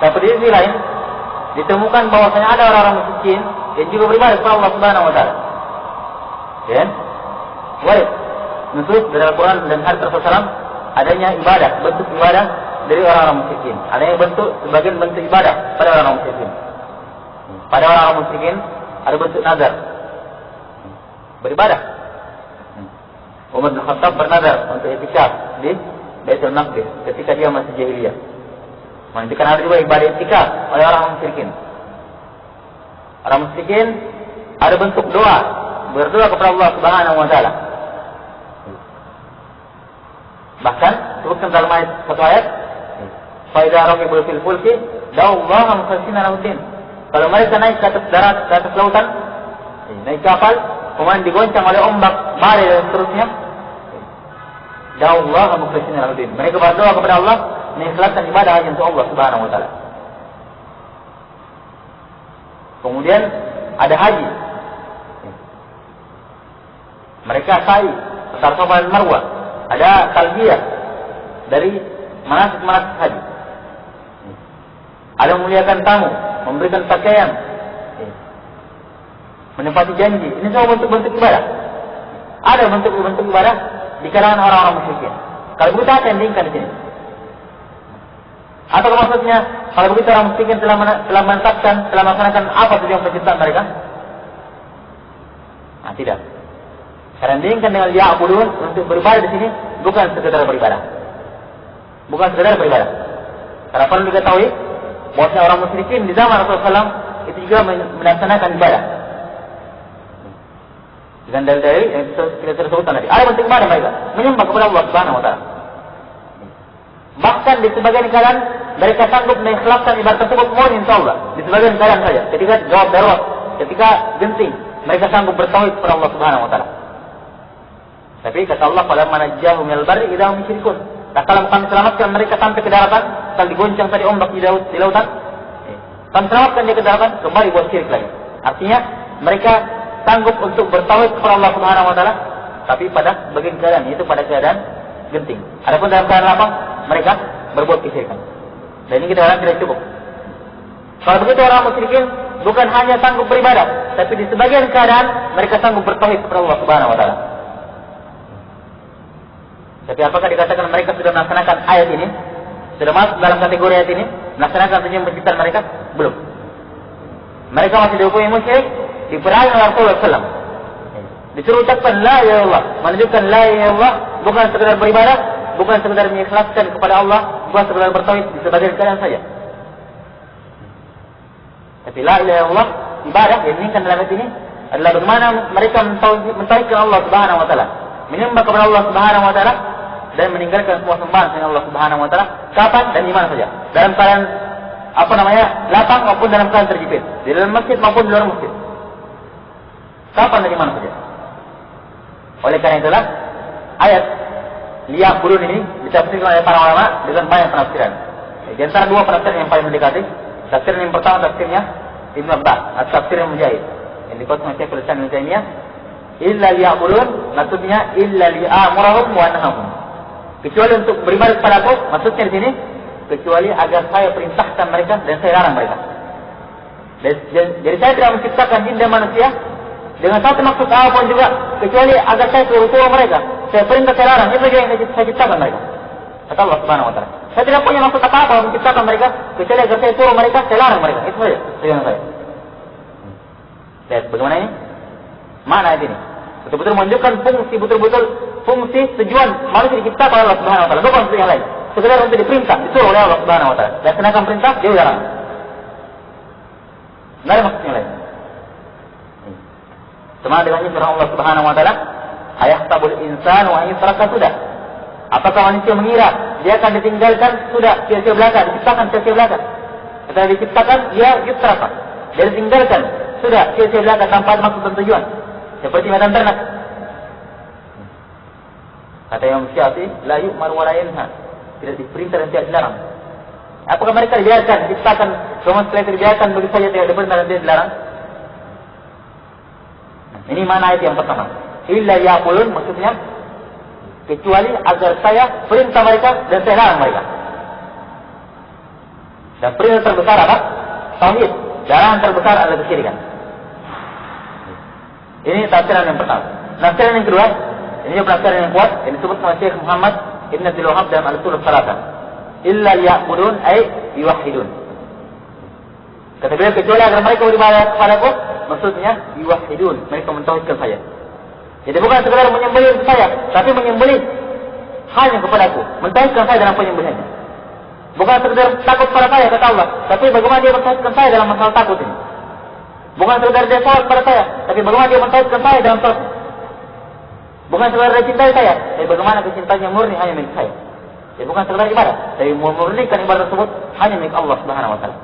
[SPEAKER 1] Tapi di sisi lain ditemukan bahwasanya ada orang-orang miskin yang juga beribadah kepada Allah Subhanahu wa taala. Ya. Baik. Nusus dari Al-Qur'an dan hadis Rasulullah adanya ibadah, bentuk ibadah dari orang-orang musyrikin. Adanya bentuk sebagian bentuk ibadah pada orang-orang musyrikin. Pada orang-orang musyrikin ada bentuk nazar. Beribadah. Umar bin Khattab bernazar untuk i'tikaf di Baitul Maqdis ketika dia masih jahiliyah. Menunjukkan ada juga ibadah i'tikaf oleh orang musyrikin. Orang musyrikin ada bentuk doa, berdoa kepada Allah Subhanahu wa taala. Bahkan sebutkan dalam satu ayat, "Fa idza raqibu fil fulki da'ullaha mukhlishina lahu-din." Kalau mereka naik ke atas darat, ke atas lautan, naik kapal, kemudian digoncang oleh ombak, badai dan seterusnya, da'ullaha mukhlishina lahu-din. Mereka berdoa kepada Allah, mengikhlaskan ibadah hanya untuk Allah Subhanahu wa taala. Kemudian ada haji. Mereka sa'i antara Safa dan Marwah. Ada talbiyah dari manasik-manasik haji. Ada memuliakan tamu, memberikan pakaian, menepati janji. Ini semua bentuk-bentuk ibadah. Ada bentuk-bentuk ibadah di kalangan orang-orang musyrikin. Kalau begitu apa yang diinginkan di sini? Atau maksudnya kalau begitu orang musyrikin telah menetapkan, telah melaksanakan apa tujuan penciptaan mereka? Nah, tidak. Karena diinginkan dengan ya'budun untuk beribadah di sini bukan sekedar beribadah. Bukan sekedar beribadah. Karena perlu diketahui bahwa orang musyrikin di zaman Rasulullah SAW itu juga melaksanakan ibadah. Dengan dalil-dalil yang kita sebutkan tadi. Ada bentuk ibadah mereka menyembah kepada Allah Subhanahu wa taala. Bahkan di sebagian keadaan mereka sanggup mengikhlaskan ibadah tersebut mohon insyaallah. Di sebagian keadaan saja. Ketika jawab darurat, ketika genting, mereka sanggup bertauhid kepada Allah Subhanahu wa taala. Tapi kata Allah, "Falamma najjahum minal barri idza hum yusyrikun." Nah, kalau kami selamatkan mereka sampai ke daratan, kalau digoncang tadi ombak di lautan, kami selamatkan dia ke daratan, kembali buat syirik lagi. Artinya mereka sanggup untuk bertauhid kepada Allah Subhanahu wa taala, tapi pada bagian keadaan itu pada keadaan genting. Adapun dalam keadaan lapang, mereka berbuat kesyirikan. Dan ini kita orang tidak cukup. Kalau begitu orang musyrikin bukan hanya sanggup beribadah, tapi di sebagian keadaan mereka sanggup bertauhid kepada Allah Subhanahu wa taala. Tapi apakah dikatakan mereka sudah melaksanakan ayat ini? Sudah masuk dalam kategori ayat ini? Melaksanakan tujuan penciptaan mereka? Belum. Mereka masih dihukumi musyrik, diperangi oleh Rasulullah SAW. Disuruh ucapkan la ilaha illallah, menunjukkan la ilaha illallah bukan sekedar beribadah, bukan sekedar mengikhlaskan kepada Allah, bukan sekedar bertauhid di sebagian keadaan saja. Tapi la ilaha illallah ibadah yang diinginkan dalam ayat ini adalah bagaimana mereka mentauhidkan Allah Subhanahu wa taala, menyembah kepada Allah Subhanahu wa taala dan meninggalkan semua sembahan selain Allah Subhanahu wa taala, kapan dan di mana saja. Dalam keadaan lapang maupun dalam keadaan terjepit, di dalam masjid maupun di luar masjid. Kapan dan di mana saja. Oleh karena itulah ayat liya'budun ini ditafsirkan oleh para ulama dengan banyak penafsiran. Di antara dua penafsiran yang paling mendekati, tafsir yang pertama tafsirnya Ibnu Abbas, atau tafsir yang Mujahid, yang dikutip oleh Syekhul Islam Ibnu Taimiyah, illa liya'budun, maksudnya illa li'amurahum wa nahahum. Kecuali untuk beribadah kepada Aku, maksudnya di sini kecuali agar saya perintahkan mereka dan saya larang mereka. Jadi saya tidak menciptakan jin dan manusia dengan satu maksud apapun juga, kecuali agar saya suruh mereka. Saya perintah, saya larang. Itu saja yang saya ciptakan mereka. Kata Allah Subhanahu wa taala. Saya tidak punya maksud apa-apa menciptakan mereka, kecuali agar saya suruh mereka, saya larang mereka. Itu saja tujuan saya. Lihat bagaimana ini? Mana ayat ini? Betul-betul menunjukkan fungsi tujuan manusia diciptakan oleh Allah Subhanahu wa taala, bukan untuk yang lain. Sekedar untuk diperintah, disuruh oleh Allah Subhanahu wa taala. Laksanakan perintah, dia larang. Tidak ada maksudnya lain. Sama dengan firman Allah Subhanahu wa taala, ayahsabul insanu an yusraka sudah. Apakah manusia mengira dia akan ditinggalkan sudah sia-sia belaka, diciptakan sia-sia belaka? Ketika diciptakan dia yusraka. Dia ditinggalkan sudah sia-sia belaka tanpa ada maksud dan tujuan. Seperti medan ternak. Kata Imam Syafi'i, la yu'mar wa la yanha. Tidak diperintah dan tidak dilarang. Apakah mereka dibiarkan diciptakan, kemudian setelah itu dibiarkan begitu saja tidak diperintah dan tidak dilarang? Ini mana ayat yang pertama. Illa yaqulun, maksudnya kecuali agar saya perintah mereka dan saya larang mereka. Dan perintah terbesar apa? Tauhid. Larangan terbesar adalah kesyirikan. Ini tafsiran yang pertama. Tafsiran yang kedua, ini juga tafsiran yang kuat yang disebut oleh Syekh Muhammad Ibn Abdul Wahhab dalam Al-Ushul Thalatha. Illa yaqulun ay yuwahhidun. Kata beliau kecuali agar mereka beribadah kepadaku, maksudnya yuwahhidun, mereka mentauhidkan saya. Jadi bukan sekedar menyembelih saya, tapi menyembelih hanya kepadaku, mentauhidkan saya dalam penyembelihannya. Bukan sekedar takut pada saya, kata Allah, tapi bagaimana dia mentauhidkan saya dalam masalah takut ini. Bukan sekedar dia sholat pada saya, tapi bagaimana dia mentauhidkan saya dalam sholat. Bukan sekedar dia cintai saya, tapi bagaimana kecintanya murni hanya milik saya. Jadi bukan sekedar ibadah, tapi memurnikan ibadah tersebut hanya milik Allah Subhanahu wa taala.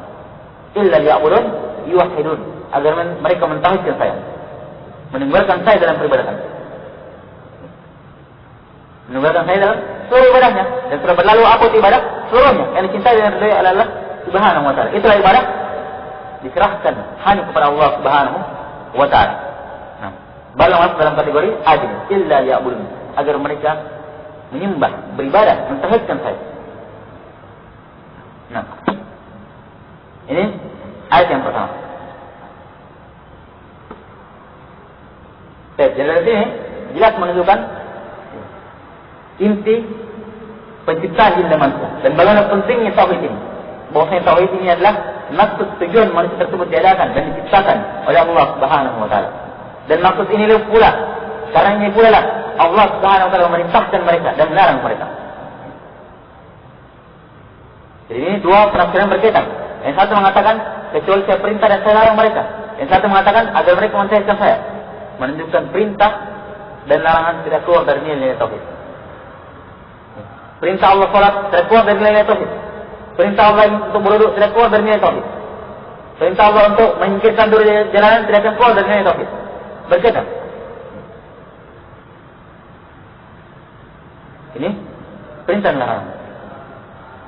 [SPEAKER 1] Illa liya'budun yuwahhidun, agar mereka mentauhidkan saya, meninggalkan saya dalam peribadatan, meninggalkan saya dalam seluruh ibadahnya, dan setelah berlalu apa itu ibadah seluruhnya yang dicintai dan diridhai oleh Allah Subhanahu wa taala. Itulah ibadah diserahkan hanya kepada Allah Subhanahu wa taala. Nah, baru masuk dalam kategori adil, illa liya'budun, agar mereka menyembah, beribadah, mentauhidkan saya. Nah, ini ayat yang pertama. Jadi dari sini jelas menunjukkan inti penciptaan jin dan manusia dan bagaimana pentingnya tauhid ini. Bahwasanya tauhid ini adalah maksud tujuan manusia tersebut diadakan dan diciptakan oleh Allah Subhanahu wa taala. Dan maksud ini pula, karena ini pula lah Allah Subhanahu wa taala memerintahkan mereka dan melarang mereka. Jadi ini dua penafsiran berkaitan. Yang satu mengatakan kecuali saya perintah dan saya larang mereka. Yang satu mengatakan agar mereka mentauhidkan saya. Menunjukkan perintah dan larangan tidak keluar dari nilai tauhid. Perintah Allah salat tidak keluar dari nilai tauhid. Perintah Allah untuk berwudu tidak keluar dari nilai tauhid. Perintah Allah untuk menyingkirkan dari jalanan tidak akan keluar dari nilai tauhid. Berkaitan. Ini perintah dan larangan.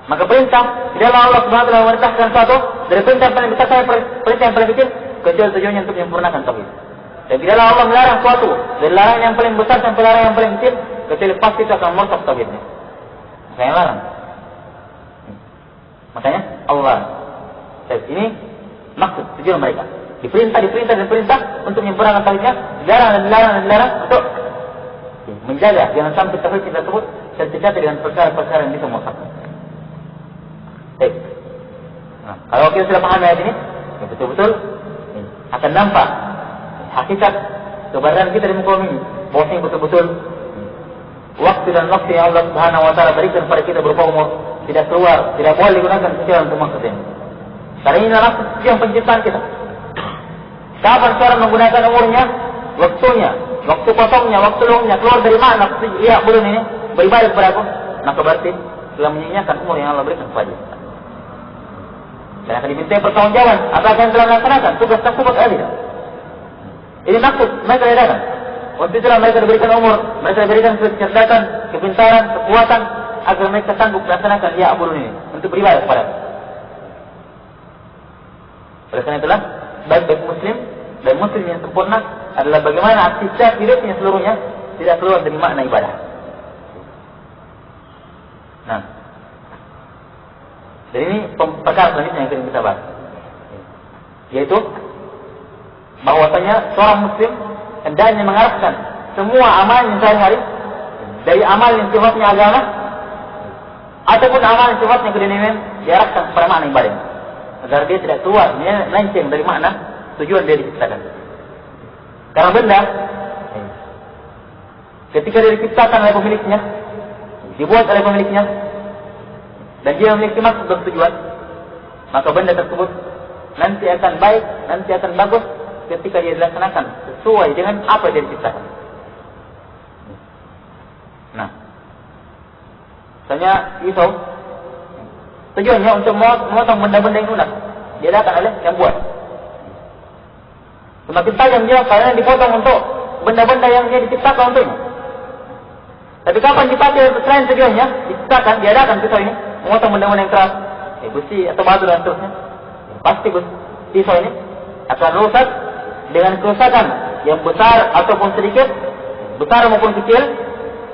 [SPEAKER 1] Maka perintah tidaklah Allah Subhanahu wa taala memerintahkan suatu dari perintah yang paling besar sampai perintah yang paling kecil kecuali tujuannya untuk menyempurnakan tauhid. Dan tidaklah Allah melarang suatu dari larangan yang paling besar sampai larangan yang paling kecil kecuali pasti itu akan merusak tauhidnya. Makanya larang. Makanya Allah. Ini maksud tujuan mereka. Diperintah untuk menyempurnakan tauhidnya, dilarang untuk menjaga jangan sampai tauhid tersebut sertifikat dengan perkara-perkara yang bisa merusak. Nah, kalau kita sudah paham ayat ini, ya betul-betul akan nampak hakikat keberadaan kita di muka bumi. Bahwasanya betul-betul waktu dan waktu yang Allah Subhanahu Wa Taala berikan kepada kita berupa umur tidak keluar, tidak boleh digunakan secara untuk maksud ini. Karena ini adalah yang penciptaan kita. Kapan seorang menggunakan umurnya, waktunya, waktu kosongnya, waktu luangnya keluar dari mana? Iya, belum ini beribadah kepada aku, maka berarti telah menyia-nyiakan umur yang Allah berikan kepada dia. Dan akan dimintai pertanggungjawaban apakah yang telah melaksanakan tugas tersebut atau tidak. Ini maksud mereka diadakan. Waktu itulah mereka diberikan umur, mereka diberikan kecerdasan, kepintaran, kekuatan agar mereka sanggup melaksanakan ya abulun ini untuk beribadah kepada Allah. Oleh karena itulah baik muslim dan muslim yang sempurna adalah bagaimana aktivitas hidupnya seluruhnya tidak keluar dari makna ibadah. Nah, dan ini perkara selanjutnya yang kita bahas, yaitu bahwasanya seorang muslim hendaknya mengharapkan semua amal yang sehari-hari, dari amal yang sifatnya agama ataupun amal yang sifatnya keduniaan, diarahkan kepada makna ibadah, agar dia tidak keluar melenceng dari makna tujuan dia diciptakan. Karena benda ketika dia diciptakan oleh pemiliknya, dibuat oleh pemiliknya, dan dia memiliki maksud dan tujuan, maka benda tersebut nanti akan baik, nanti akan bagus ketika dia dilaksanakan sesuai dengan apa yang dia diciptakan. Nah, misalnya pisau, tujuannya untuk memotong benda-benda yang lunak, diadakan oleh yang buat. Semakin tajam dia karena dipotong untuk benda-benda yang dia diciptakan untuknya. Tapi kapan dipakai selain tujuannya, diciptakan, diadakan pisau ini memotong benda-benda yang keras, besi atau batu dan seterusnya, pasti pisau ini akan rusak dengan kerusakan yang besar ataupun sedikit, besar maupun kecil,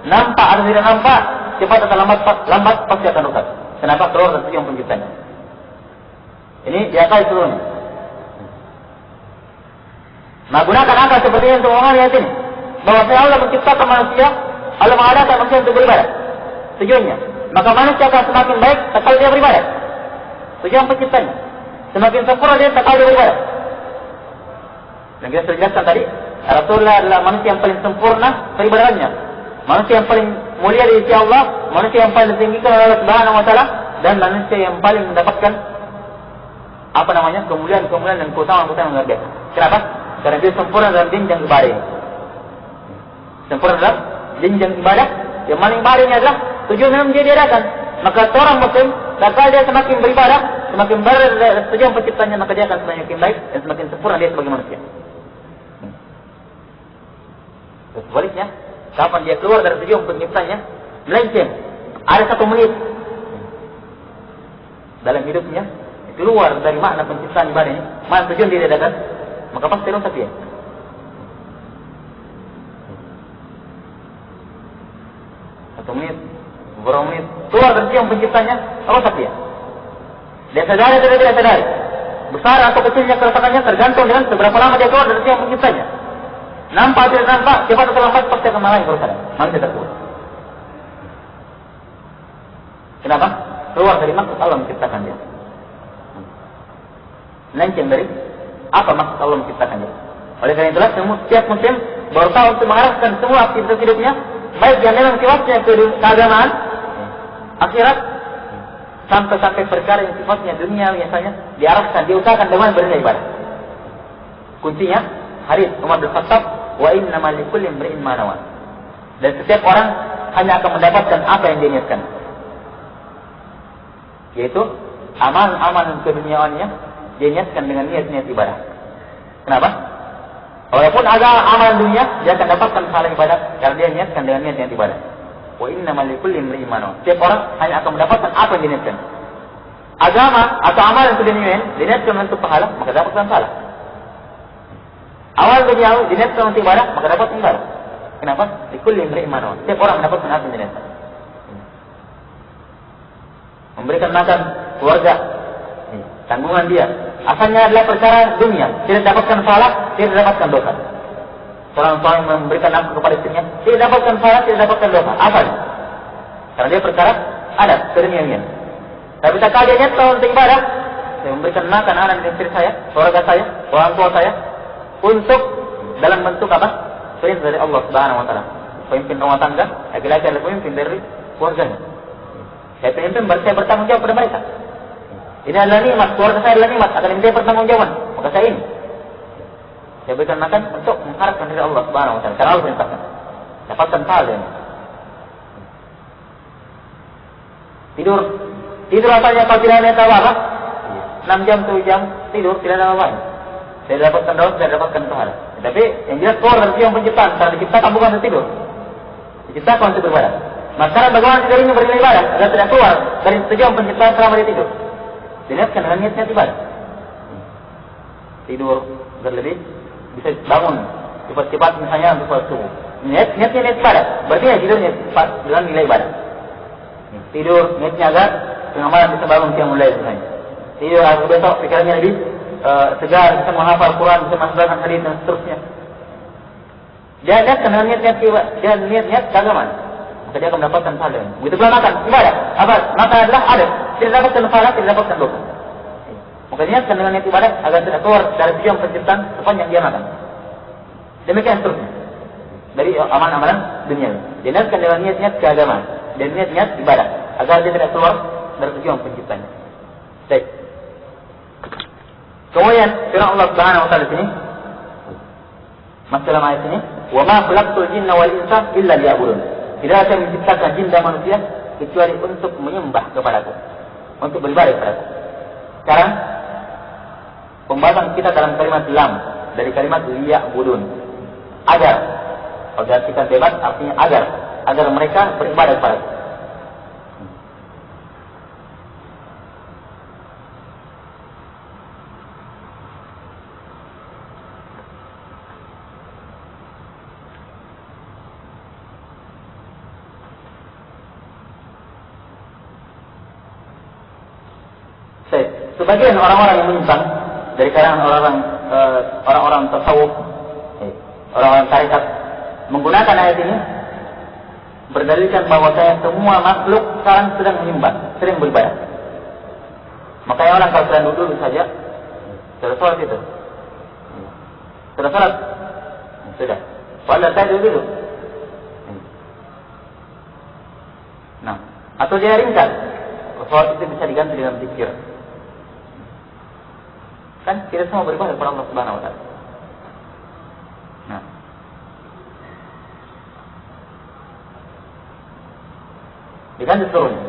[SPEAKER 1] nampak atau tidak nampak, cepat atau lambat pasti akan rusak. Kenapa? Keluar dari tujuan penciptanya. Ini diakali seluruhnya. Nah, gunakan akal seperti ini untuk memahami ayat ini, bahwa Allah menciptakan manusia, Allah mengadakan manusia untuk beribadah. Tujuannya, maka manusia akan semakin baik sekali dia beribadah. Tujuan penciptanya, semakin sempurna dia sekali dia beribadah. Dan kita sudah jelaskan tadi, Rasulullah adalah manusia yang paling sempurna peribadahannya, manusia yang paling mulia di sisi Allah, manusia yang paling ditinggikan oleh Allah Subhanahu Wa Taala, dan manusia yang paling mendapatkan kemuliaan dan keutamaan yang luar biasa. Kenapa? Karena dia sempurna dalam jenjang ibadah. Sempurna dalam jenjang ibadah, yang paling ibadah adalah tujuan yang dia diadakan. Maka seorang muslim, kalau dia semakin beribadah, semakin berada dari tujuan penciptanya, maka dia akan semakin baik dan semakin sempurna dia sebagai manusia. Sebaliknya, kapan dia keluar dari tujuan penciptanya, melenceng, ada 1 menit dalam hidupnya keluar dari makna penciptaan ibadah ini, makna tujuan dia diadakan, maka pasti rusak dia. Beberapa menit keluar dari tujuan penciptanya, rusak dia. Dia sadari atau tidak sadari, besar atau kecilnya kerusakannya tergantung dengan seberapa lama dia keluar dari tujuan penciptanya. Nampak atau tidak nampak, cepat atau lambat pasti akan mengalami kerusakan manusia tersebut. Kenapa? Keluar dari maksud Allah menciptakan dia. Melenceng dari apa maksud Allah menciptakan dia. Oleh karena itulah setiap muslim berusaha untuk mengarahkan semua aktivitas hidupnya, baik yang memang sifatnya keagamaan, akhirat, sampai perkara yang sifatnya dunia biasanya diarahkan, diusahakan dengan beribadah ibadah. Kuncinya hadis Umar bin Khattab, wa innamal likulli imri'in ma nawa. Dan setiap orang hanya akan mendapatkan apa yang dia niatkan, yaitu amal-amal keduniaannya dia niatkan dengan niat-niat ibadah. Kenapa? Walaupun ada amal dunia, dia akan dapatkan pahala ibadah karena dia niatkan dengan niat-niat ibadah. Wa innamal likulli imri'in ma nawa. Setiap orang hanya akan mendapatkan apa yang dia niatkan. Agama atau amal yang keduniaan diniatkan untuk pahala, maka dapatkan pahala. Awal duniawi diniatkan untuk ibadah, maka dapat ibadah. Kenapa? Likulli imri'in ma nawa. Setiap orang mendapatkan apa yang diniatkan. Memberikan makan keluarga, tanggungan dia, asalnya adalah perkara dunia, tidak dapatkan pahala, tidak dapatkan dosa. Seorang suami memberikan nafkah kepada istrinya, tidak dapatkan pahala, tidak dapatkan dosa. Asalnya Karena dia perkara adat, keduniawian. Tapi tak kali dia nyata untuk ibadah, saya memberikan makan anak dan istri saya, keluarga saya, orang tua saya, untuk dalam bentuk apa? Perintah dari Allah Subhanahu Wa Taala. Pemimpin rumah tangga, laki-laki adalah pemimpin dari keluarganya. Saya pemimpin, berarti saya bertanggung jawab pada mereka. Ini adalah nikmat, keluarga saya adalah nikmat, akan diminta pertanggungjawaban. Maka saya ini, saya berikan makan untuk mengharapkan dari Allah Subhanahu Wa Taala. Karena Allah perintahkan, dapatkan pahala ini. Tidur asalnya kalau tidak ada apa-apa, 6 jam, 7 jam tidur tidak ada apa-apa. Saya dapatkan dosa, saya dapatkan pahala. Tapi yang jelas keluar dari tujuan penciptaan, karena diciptakan bukan untuk tidur, diciptakan untuk beribadah. Maka bagaimana tidurnya beribadah ibadah agar tidak keluar dari tujuan penciptaan selama dia tidur. Diniatkan dengan niatnya ibadah. Tidur agar lebih bisa bangun cepat-cepat misalnya untuk sholat subuh. Niatnya niat ibadah, berarti ya tidurnya cepat dengan nilai ibadah. Tidur niatnya agar tengah malam bisa bangun siang mulai misalnya. Tidur agar besok pikirannya lebih segar, bisa menghafal Quran, bisa menghafalkan hadis dan seterusnya. Dia niatkan dengan niat keagamaan, maka dia akan mendapatkan pahala. Begitu pula makan, ibadah. Apa? Makan adalah adat, tidak dapatkan pahala, tidak dapatkan dosa. Maka niatkan dengan niat ibadah agar tidak keluar dari tujuan penciptaan sepanjang dia makan. Demikian seterusnya dari amalan-amalan dunia. Dia niatkan dengan niat keagamaan dan niat ibadah agar dia tidak keluar dari tujuan penciptanya. Baik. Kemudian firman Allah Subhanahu Wa Taala sini, masalah ayat ini, wa ma khalaqtul jinna wal insa illa liya'budun. Tidak ada yang menciptakan jin dan manusia kecuali untuk menyembah kepadaku, untuk beribadah kepadaku. Sekarang pembahasan kita dalam kalimat lam dari kalimat liya'budun. Agar, kalau diartikan bebas artinya agar mereka beribadah kepadaku. Sebagian orang-orang yang menyimpang dari kalangan orang-orang tasawuf, orang-orang tarekat menggunakan ayat ini berdalilkan bahwa semua makhluk sekarang sedang menyembah, sedang beribadah. Makanya orang kalau sedang duduk saja sudah sholat itu, sudah sholat, sudah. Padahal saya dulu. Nah, atau dia ringkas, sholat itu bisa diganti dengan zikir. Kan kita semua beribadah kepada Allah Subhanahu Wa Taala. Nah, diganti seluruhnya.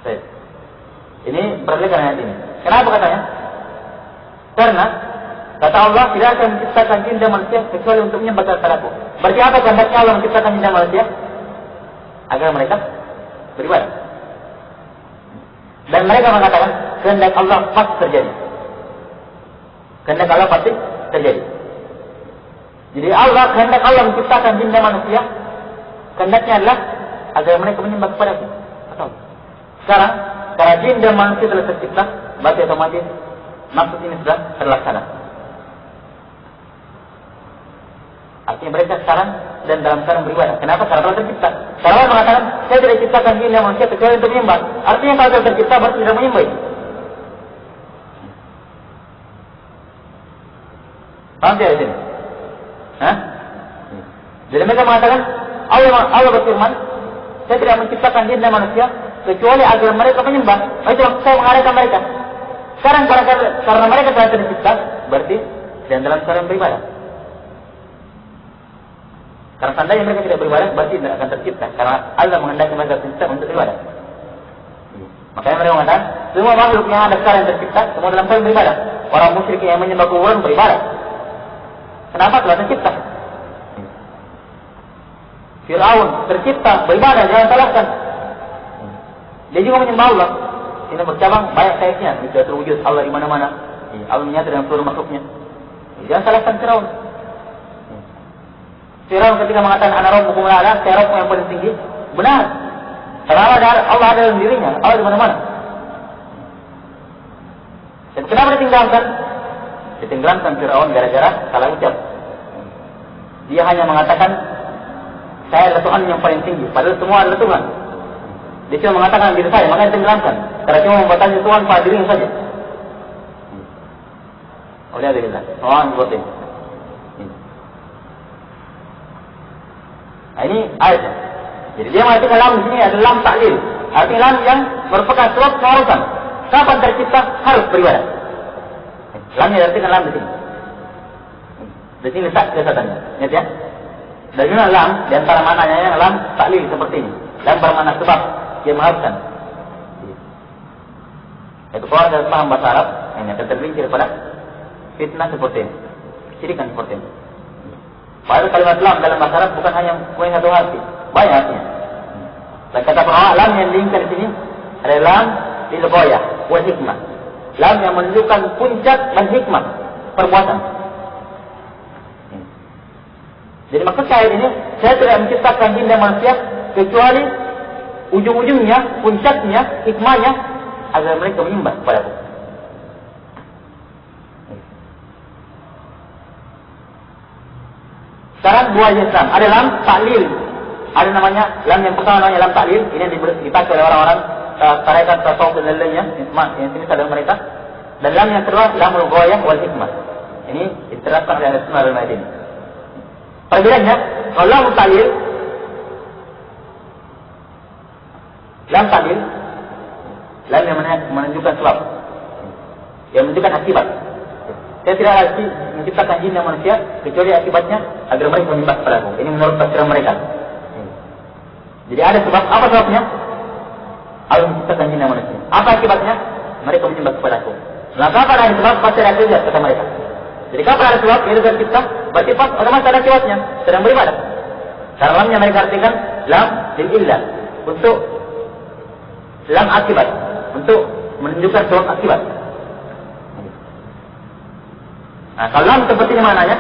[SPEAKER 1] Baik. Ini berdasarkan ayat ini. Kenapa katanya? Karena kata Allah tidak akan menciptakan jin dan manusia kecuali untuk menyembah kepadaku. Berarti apa kehendaknya Allah menciptakan jin dan manusia? Agar mereka beribadah. Dan mereka mengatakan kehendak Allah pasti terjadi. Kehendak Allah pasti terjadi. Jadi kehendak Allah menciptakan jin dan manusia, kehendaknya adalah agar mereka menyembah kepada-Nya. Atau sekarang karena jin dan manusia telah tercipta, berarti otomatis maksud ini sudah terlaksana. Artinya mereka sekarang dan dalam keadaan beribadah. Kenapa? Karena telah tercipta. Karena Allah mengatakan, saya tidak ciptakan jin dan manusia kecuali untuk menyembah. Artinya kalau telah tercipta berarti tidak menyembah. Paham tidak di sini? Hah? Jadi mereka mengatakan, Allah berfirman, saya tidak menciptakan jin dan manusia kecuali agar mereka menyembah. Itu saya mengarahkan mereka. Sekarang karena mereka telah tercipta, berarti dan dalam keadaan beribadah. Karena seandainya mereka tidak beribadah, berarti tidak akan tercipta. Karena Allah menghendaki mereka tercipta untuk beribadah. Makanya mereka mengatakan, semua makhluk yang ada sekarang yang tercipta, semua dalam keadaan beribadah. Orang musyrik yang menyembah kuburan beribadah. Kenapa? Telah tercipta. Fir'aun tercipta, beribadah, jangan salahkan. Dia juga menyembah Allah. Ini bercabang, banyak sayapnya. Bisa terwujud Allah di mana-mana. Allah menyatu dengan seluruh makhluknya. Jangan salahkan Fir'aun. Fir'aun ketika mengatakan ana rabbukum al-a'la, saya Rabb yang paling tinggi, benar. Karena Allah ada dalam dirinya, Allah di mana-mana. Dan kenapa ditinggalkan? Ditinggalkan Fir'aun gara-gara salah ucap. Dia hanya mengatakan saya adalah Tuhan yang paling tinggi, padahal semua adalah Tuhan. Dia cuma mengatakan diri saya, makanya tenggelamkan. Karena cuma membatasi Tuhan pada dirinya saja. Oleh adillah, orang botin. Nah, ini ayatnya. Jadi dia mengatakan lam di sini adalah lam taklil. Artinya lam yang merupakan sebab keharusan. Kapan tercipta harus beribadah. Lamnya artikan lam di sini. Di sini letak kesesatannya. Ingat ya? Dan ini lam di antara maknanya yang lam taklil seperti ini. Lam bermakna sebab dia mengharuskan. Itu kalau ada paham bahasa Arab, hanya tertergelincir pada fitnah seperti ini, kesyirikan seperti ini. Padahal kalimat lam dalam bahasa Arab bukan hanya punya satu arti, banyak artinya. Dan kata para lam yang diinginkan di sini adalah lam lil ghayah wal hikmah. Lam yang menunjukkan puncak dan hikmah perbuatan. Jadi maksud saya ini, saya tidak menciptakan jin dan manusia kecuali ujung-ujungnya, puncaknya, hikmahnya agar mereka menyembah kepadaku. Sekarang dua Islam, ada lam taklil, ada namanya lam yang pertama namanya lam taklil, ini yang dipakai oleh orang-orang tarekat tasawuf dan lainnya, yang sini ada mereka. Dan lam yang kedua lamul ghayah wal hikmah. Ini diterapkan oleh Ahlussunnah wal Jamaah ini. Perbedaannya, kalau lam taklil, lam taklil, lam yang menunjukkan sebab, yang menunjukkan akibat. Saya tidak lagi menciptakan jin dan manusia kecuali akibatnya agar mereka menyembah kepadaku. Ini menurut tafsiran mereka. Jadi ada sebab. Apa sebabnya? Allah menciptakan jin dan manusia. Apa akibatnya? Mereka menyembah kepadaku. Nah, kapan ada sebab? Pasti ada akibat, kata mereka. Jadi kapan ada sebab? Itu tercipta. Berarti pas otomatis ada akibatnya. Sedang beribadah. Karena lamnya mereka artikan lam lil illah, untuk lam akibat, untuk menunjukkan sebab akibat. Nah, kalau lam seperti ini maknanya,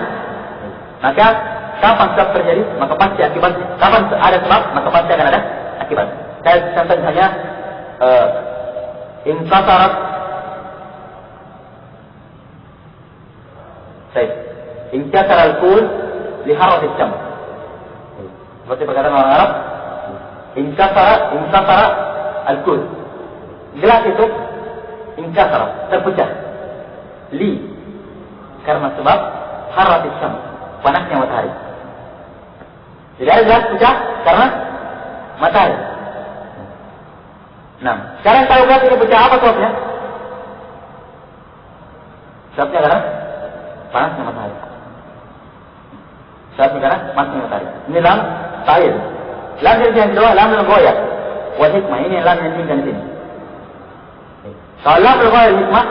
[SPEAKER 1] maka kapan sebab terjadi, maka pasti akibatnya. Kapan ada sebab, maka pasti akan ada akibat. Saya contoh misalnya, inkasarat, inkasar al-kul liharati syams. Seperti perkataan orang Arab, inkasara al-kul. Gelas itu inkasara, terpecah. Li, karena sebab harati syams, panasnya matahari. Jadi ada gelas pecah karena matahari. Nah, sekarang tahu gelas ini pecah, apa sebabnya? Sebabnya karena panasnya matahari. Sebabnya karena panasnya matahari. Ini lam ta'il. Lam yang kedua, lam al-ghayah wal hikmah. Ini lam yang tinggal di sini. Kalau lam al-ghayah wal hikmah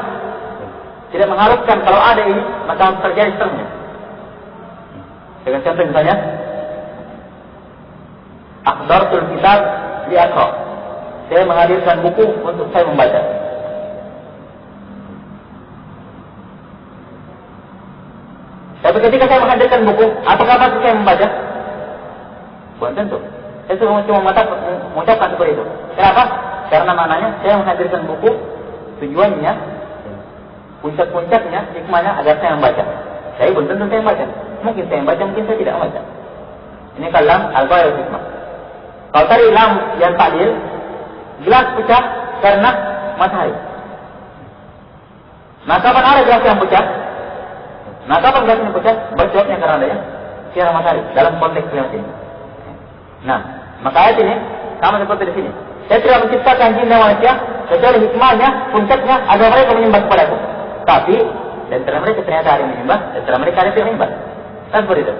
[SPEAKER 1] tidak mengharuskan kalau ada ini, maka terjadi setelahnya. Dengan contoh misalnya, akhdartul kitab li aqra. Saya menghadirkan buku untuk saya membaca. Tapi ketika saya menghadirkan buku, apakah pasti saya membaca? Bukan tentu. Saya cuma mengucapkan seperti itu. Kenapa? Karena maknanya saya menghadirkan buku, tujuannya, puncak-puncaknya, hikmahnya agar saya membaca. Saya belum tentu saya membaca. Mungkin saya membaca, mungkin saya tidak membaca. Ini kalau lam al-ghayah wal hikmah. Kalau tadi lam yang taklil, gelas pecah karena matahari. Nah, kapan ada gelas yang pecah? Nah, kapan gelas yang pecah? Berjawabnya karena adanya sinar matahari dalam konteks gelas ini. Nah, maka ayat ini sama seperti di sini. Saya tidak menciptakan jin dan manusia kecuali hikmahnya, puncaknya agar mereka menyembah kepadaku. Tapi di antara mereka ternyata ada yang menyembah, di antara mereka ada yang tidak menyembah. Kan seperti itu.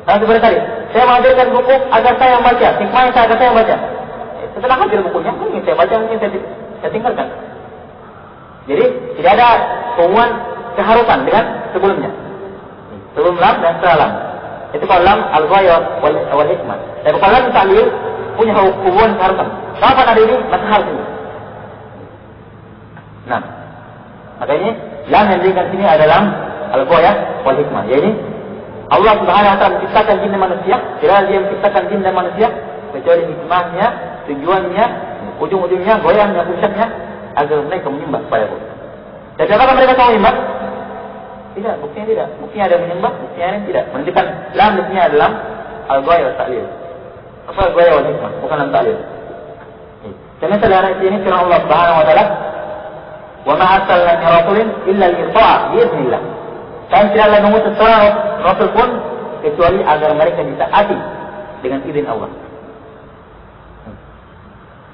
[SPEAKER 1] Kan seperti tadi. Saya menghadirkan buku agar saya membaca, hikmahnya agar saya membaca. Setelah hadir bukunya, mungkin saya baca, mungkin saya tinggalkan. Jadi tidak ada hubungan keharusan dengan sebelumnya. Sebelum lam dan setelah lam. Itu kalau lam al-ghayah wal hikmah. Tapi kalau lam ta'lil punya hubungan keharusan. Kapan ada ini? Maka harus ini. Nah, maka ini lam yang diberikan sini adalah lam al-ghayah wal hikmah. Jadi Allah Subhanahu wa taala menciptakan jin dan manusia, tidak dia menciptakan jin dan manusia kecuali hikmahnya, tujuannya, ujung-ujungnya, goyahnya, puncaknya agar mereka menyembah kepada Allah. Dan apakah mereka tahu menyembah? Tidak, buktinya tidak. Buktinya ada menyembah, buktinya ada tidak. Menunjukkan lam buktinya adalah al-ghaya wa ta'lil. Apa al-ghaya wa hikmah, bukan lam ta'lil. Karena saudara ini firman Allah Subhanahu wa taala, "Wa ma arsalna min rasulin illa liyuta'a bi'iznillah." Dan tidaklah mengutus seorang rasul pun kecuali agar mereka ditaati dengan izin Allah.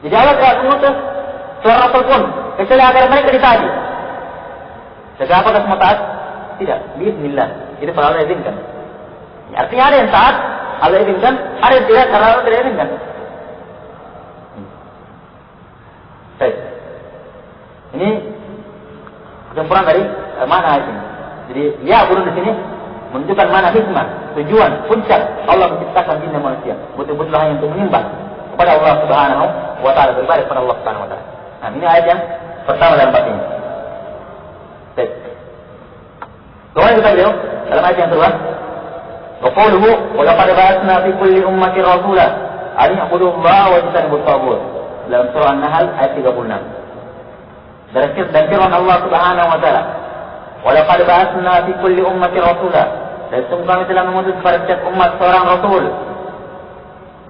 [SPEAKER 1] Jadi Allah tidak mengutus seorang rasul pun kecuali agar mereka ditaati. Sehingga apakah semua taat? Tidak, biiznillah. Itu kalau Allah izinkan. Ya, artinya ada yang taat, Allah izinkan, ada yang tidak, karena Allah tidak izinkan. Baik. Ini kesempurnaan dari mana ayat ini. Jadi ya burung di sini menunjukkan mana hikmah, tujuan, puncak Allah menciptakan jin dan manusia. Betul-betul hanya untuk menyembah kepada Allah Subhanahu wa taala, beribadah kepada Allah Subhanahu wa taala. Nah, ini ayat yang pertama dalam bab ini. Baik. Kemudian kita lihat dalam ayat yang kedua, wa qawluhu wa laqad ba'atsna fi kulli ummatin rasula an ya'budu Allah wa yajtanibu at-taghut. Dalam surah An-Nahl ayat 36. Dan firman Allah Subhanahu wa taala, wa laqad ba'atsna fi kulli ummatin rasula. Dan sungguh kami telah mengutus kepada setiap umat seorang rasul.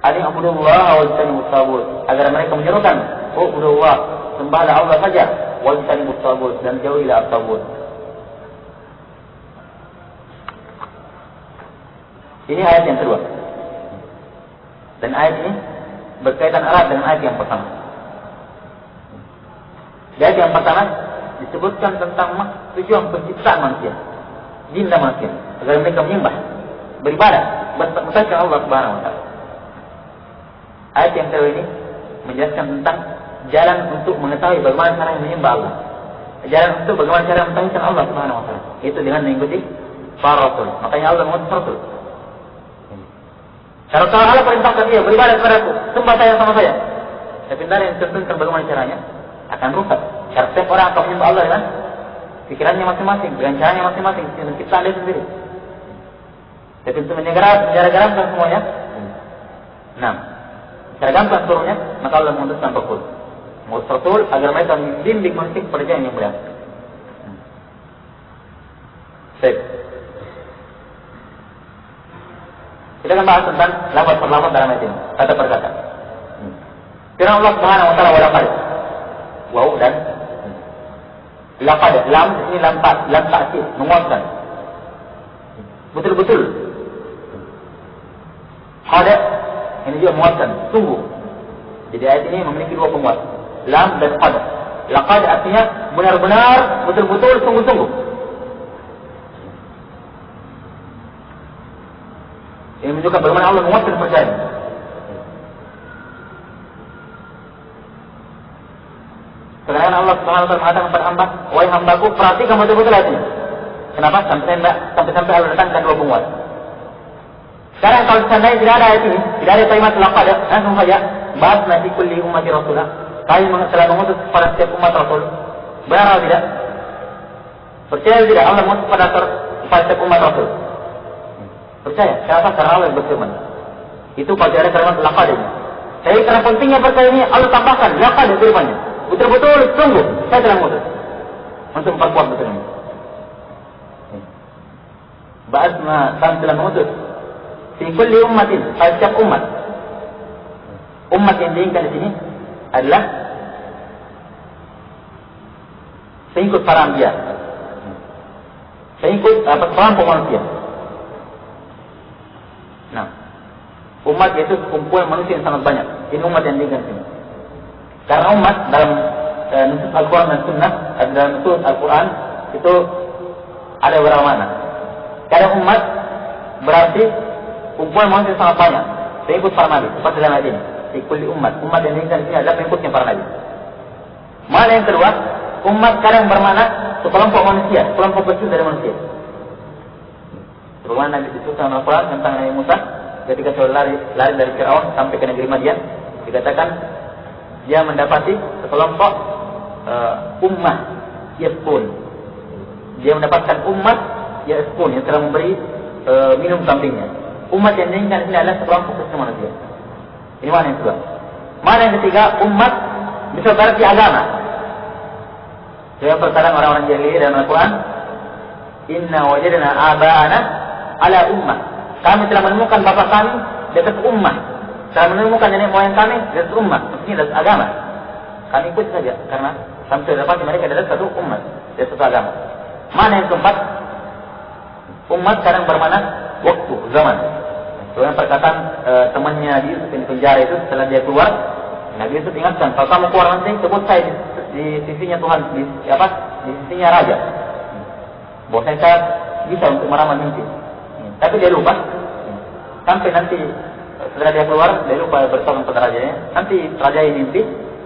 [SPEAKER 1] An ya'budu Allah wa yajtanibu at-taghut, agar mereka menyerukan, "U'budu Allah, sembahlah Allah saja, wa yajtanibu at-taghut, dan jauhilah at-taghut." Ini ayat yang kedua. Dan ayat ini berkaitan erat dengan ayat yang pertama. Di ayat yang pertama disebutkan tentang tujuan penciptaan manusia, jin dan manusia, agar mereka menyembah, beribadah, bertasbih Allah Subhanahu wa taala. Ayat yang kedua ini menjelaskan tentang jalan untuk mengetahui bagaimana cara menyembah Allah. Jalan untuk bagaimana cara mentauhidkan Allah Subhanahu wa taala. Itu dengan mengikuti para rasul. Makanya Allah mengutus rasul. Kalau Allah perintahkan dia beribadah kepadaku, sembah saya sama saya. Tapi tidak yang tentukan bagaimana caranya akan rusak. Karena setiap orang akan menyembah Allah dengan pikirannya masing-masing, dengan caranya masing-masing, dengan ciptaan dia sendiri. Tapi untuk menyegarkan semuanya. Nah, secara gampang seluruhnya, maka Allah mengutuskan rasul. Mengutus rasul agar mereka membimbing manusia kepada jalan yang benar. Baik. Kita akan bahas tentang lafaz per lafaz dalam ayat ini, kata per kata. Firman Allah Subhanahu wa taala, wa laqad. Waw dan laqad, lam ini lam ta'kid, menguatkan. Betul-betul. Qad ini juga menguatkan, sungguh. Jadi ayat ini memiliki dua penguat, lam dan qad. Laqad artinya benar-benar, betul-betul, sungguh-sungguh. Ini menunjukkan bagaimana Allah menguatkan percaya. Sekarang Allah Subhanahu wa taala mengatakan kepada hamba, "Wahai hambaku, perhatikan betul-betul ayat ini." Kenapa? Sampai Allah datangkan dua penguat. Sekarang kalau seandainya tidak ada ayat ini, tidak ada kalimat laqad, langsung saja ba'atsna fi kulli ummati rasulah. Kami telah mengutus kepada setiap umat rasul. Benar atau tidak? Percaya tidak Allah mengutus kepada setiap umat rasul? Percaya, kenapa? Karena Allah yang berfirman. Itu kalau tidak ada kalimat laqad ini. Jadi karena pentingnya percaya ini, Allah tambahkan laqad di firman-Nya. Betul-betul, sungguh, saya telah mengutus untuk memperkuat betul ini. Ba'atsna, kami telah mengutus fi kulli ummatin, pada setiap umat. Umat yang diinginkan di sini adalah pengikut para anbiya, pengikut kelompok manusia. Nah, umat yaitu kumpulan manusia yang sangat banyak. Ini umat yang diinginkan di sini. Karena umat dalam nusus Al-Quran dan Sunnah, dalam nusus Al-Quran itu ada beberapa makna. Karena umat berarti kumpulan manusia yang sangat banyak, pengikut para nabi. Seperti dalam ayat ini, kulli umat yang diinginkan di sini adalah pengikutnya para nabi. Makna yang kedua, umat kadang bermakna sekelompok manusia, sekelompok kecil dari manusia. Sebagaimana Nabi disebutkan dalam Al-Quran tentang Nabi Musa ketika lari dari Firaun sampai ke negeri Madian, dikatakan dia mendapati sekelompok ummah yasqun. Dia mendapatkan umat yasqun yang telah memberi minum sampingnya. Umat yang diinginkan ini adalah sekelompok kecil manusia. Ini mana yang kedua. Mana yang ketiga, umat bisa berarti agama. Yang pertama orang-orang jahiliyah dalam Al-Quran Inna wajadna aba'ana ala ummah. Kami telah menemukan bapak kami di atas ummah. Telah menemukan nenek moyang kami di atas ummah. Maksudnya di atas agama. Kami ikut saja karena sampai dapat mereka di atas satu ummah, di atas satu agama. Mana yang keempat? Umat sekarang bermakna waktu, zaman. Dengan perkataan temannya di penjara itu setelah dia keluar, Nabi Yusuf ingatkan, kalau kamu keluar nanti sebut saya di sisinya Tuhan, di sisinya Raja. Bahwa saya bisa untuk meramal mimpi. Tapi dia lupa. Sampai nanti setelah dia keluar, dia lupa bertemu kepada rajanya. Nanti raja ini mimpi,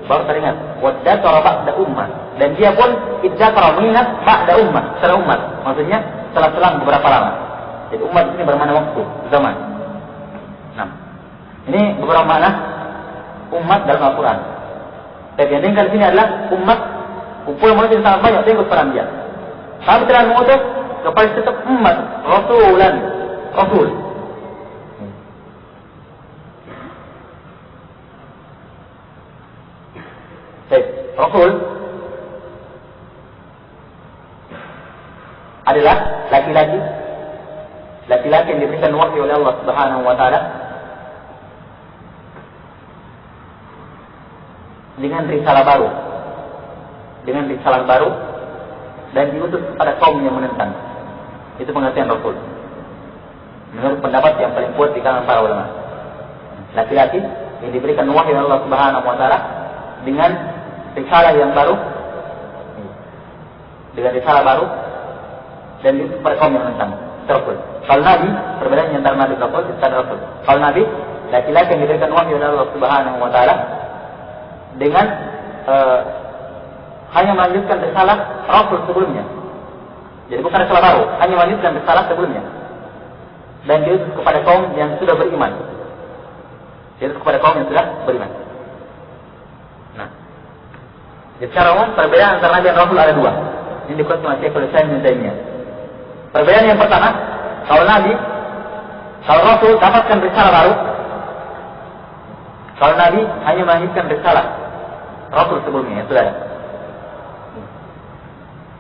[SPEAKER 1] baru teringat. Waddzakara ba'da ummah. Dan dia pun idzakara mengingat ba'da ummah, setelah umat. Maksudnya setelah selang beberapa lama. Jadi umat ini bermakna waktu, zaman. Nah, ini beberapa makna umat dalam Al-Quran. Tapi yang tinggal di sini adalah umat, kumpulan manusia yang sangat banyak ikut peran dia. Kami telah mengutus kepada setiap umat Rasul. Baik, Rasul adalah laki-laki yang diberikan wahyu oleh Allah Subhanahu wa taala dengan risalah baru dan diutus kepada kaum yang menentang. Itu pengertian Rasul. Menurut pendapat yang paling kuat di kalangan para ulama. Laki-laki yang diberikan wahyu oleh Allah Subhanahu wa taala dengan risalah yang baru, dan diutus kepada kaum yang menentang. Rasul. Kalau Nabi, perbedaannya antara Nabi dan Rasul. Kalau Nabi, laki-laki yang diberikan wahyu oleh Allah Subhanahu wa taala dengan hanya melanjutkan risalah Rasul sebelumnya. Jadi bukan risalah baru, hanya melanjutkan risalah sebelumnya. Dan diutus kepada kaum yang sudah beriman. Nah, secara umum perbedaan antara Nabi dan Rasul ada dua. Ini dikutip oleh Syekhul Islam Ibnu Taimiyah. Perbedaan yang pertama, kalau Rasul dapatkan risalah baru. Kalau Nabi hanya melanjutkan risalah Rasul sebelumnya, itu ada.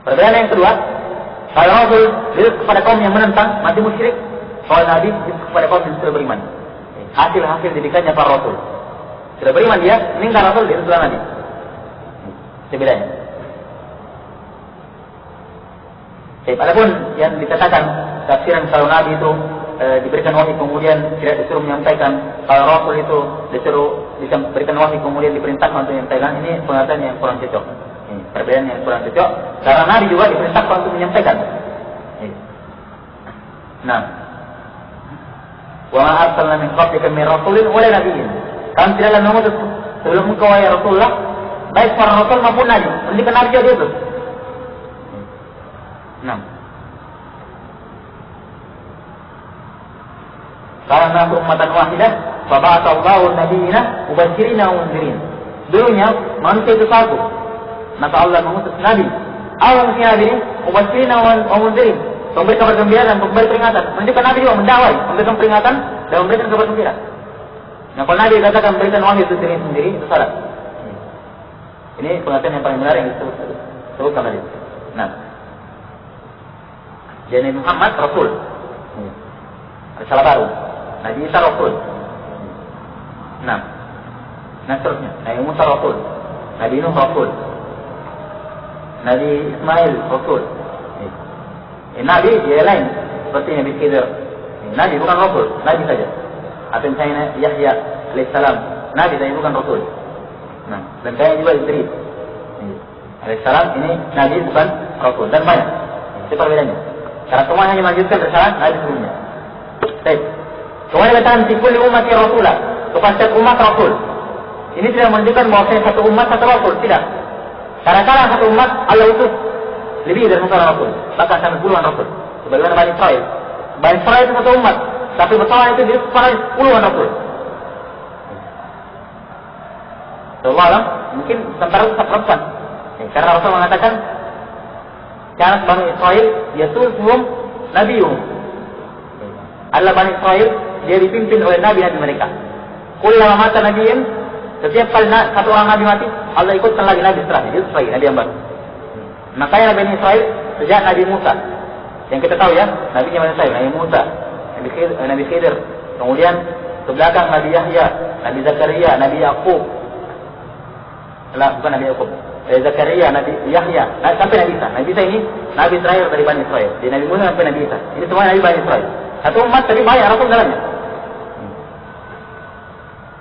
[SPEAKER 1] Perbedaan yang kedua, kalau Rasul diutus kepada kaum yang menentang, masih musyrik. Kalau Nabi diutus kepada kaum yang sudah beriman. Hasil didikannya para Rasul. Sudah beriman dia, meninggal Rasul, diutus Nabi. Itu bedanya. Adapun yang dikatakan tafsiran kalau Nabi itu diberikan wahyu kemudian tidak disuruh menyampaikan, kalau Rasul itu diberikan wahyu kemudian diperintahkan untuk menyampaikan, ini pengertian yang kurang cocok. Ini perbedaan yang kurang cocok. Karena Nabi juga diperintahkan untuk menyampaikan. Nah, wa ma arsalna min qablika min rasulin wala nabiyyin. Kami tidaklah mengutus sebelum engkau wahai Rasulullah, baik para rasul maupun nabi. Mendikan nabi juga diutus. Nah, karena ummatan wahidah, faba'atsallahu nabiyina mubasysirina wa mundzirin. Dulunya manusia itu satu, maka Allah mengutus nabi. Awal nabi mubasysirina wa mundzirin, memberi kabar gembira dan memberi peringatan. Menunjukkan nabi juga mendakwai, memberikan peringatan dan memberikan kabar gembira. Nah, kalau nabi katakan memberikan wahyu itu sendiri, itu salah. Ini pengertian yang paling benar yang disebutkan tadi. Nah, jadi Muhammad Rasul, risalah baru. Nabi Isa Rasul. Nah seterusnya. Nabi Musa Rasul, Nabi Nuh Rasul, Nabi Ismail Rasul. Nabi dia lain seperti Nabi Khidir. Nabi bukan Rasul, Nabi saja. Atau misalnya Yahya alaihissalam, Nabi tapi bukan Rasul. Nah, dan kayaknya juga Idris alaihissalam, ini Nabi bukan Rasul, dan banyak. Itu perbedaannya. Karena semua hanya melanjutkan risalah Nabi sebelumnya. Baik. Kemudian katakan tikul umat Rasulah, kepada setiap umat Rasul. Ini tidak menunjukkan bahwa satu umat satu Rasul, tidak. Karena satu umat Allah utus lebih dari satu Rasul, bahkan sampai puluhan Rasul. Sebagaimana Bani Israel. Bani Israel itu satu umat, tapi bersama itu diutus puluhan Rasul. Allah mungkin sementara itu ratusan. Karena Rasul mengatakan, karena Bani Israel yasusuhum nabiyuhum. Allah Bani Israel dia dipimpin oleh nabi-nabi mereka. Kullama mata nabiyyin, setiap kali satu orang nabi mati, Allah ikutkan lagi nabi setelahnya, itu lagi nabi yang baru. Makanya Bani Israel sejak Nabi Musa Yang kita tahu ya, Nabi Nabi Musa, Nabi Khidir, kemudian ke belakang Nabi Yahya, Nabi Zakaria, Nabi Yakub. Bukan Nabi Yakub. Zakaria, Nabi Yahya, sampai Nabi Isa. Nabi Isa ini Nabi terakhir dari Bani Israel. Di Nabi Musa sampai Nabi Isa. Ini semua Nabi Bani Israel. Satu umat tapi banyak rasul dalamnya.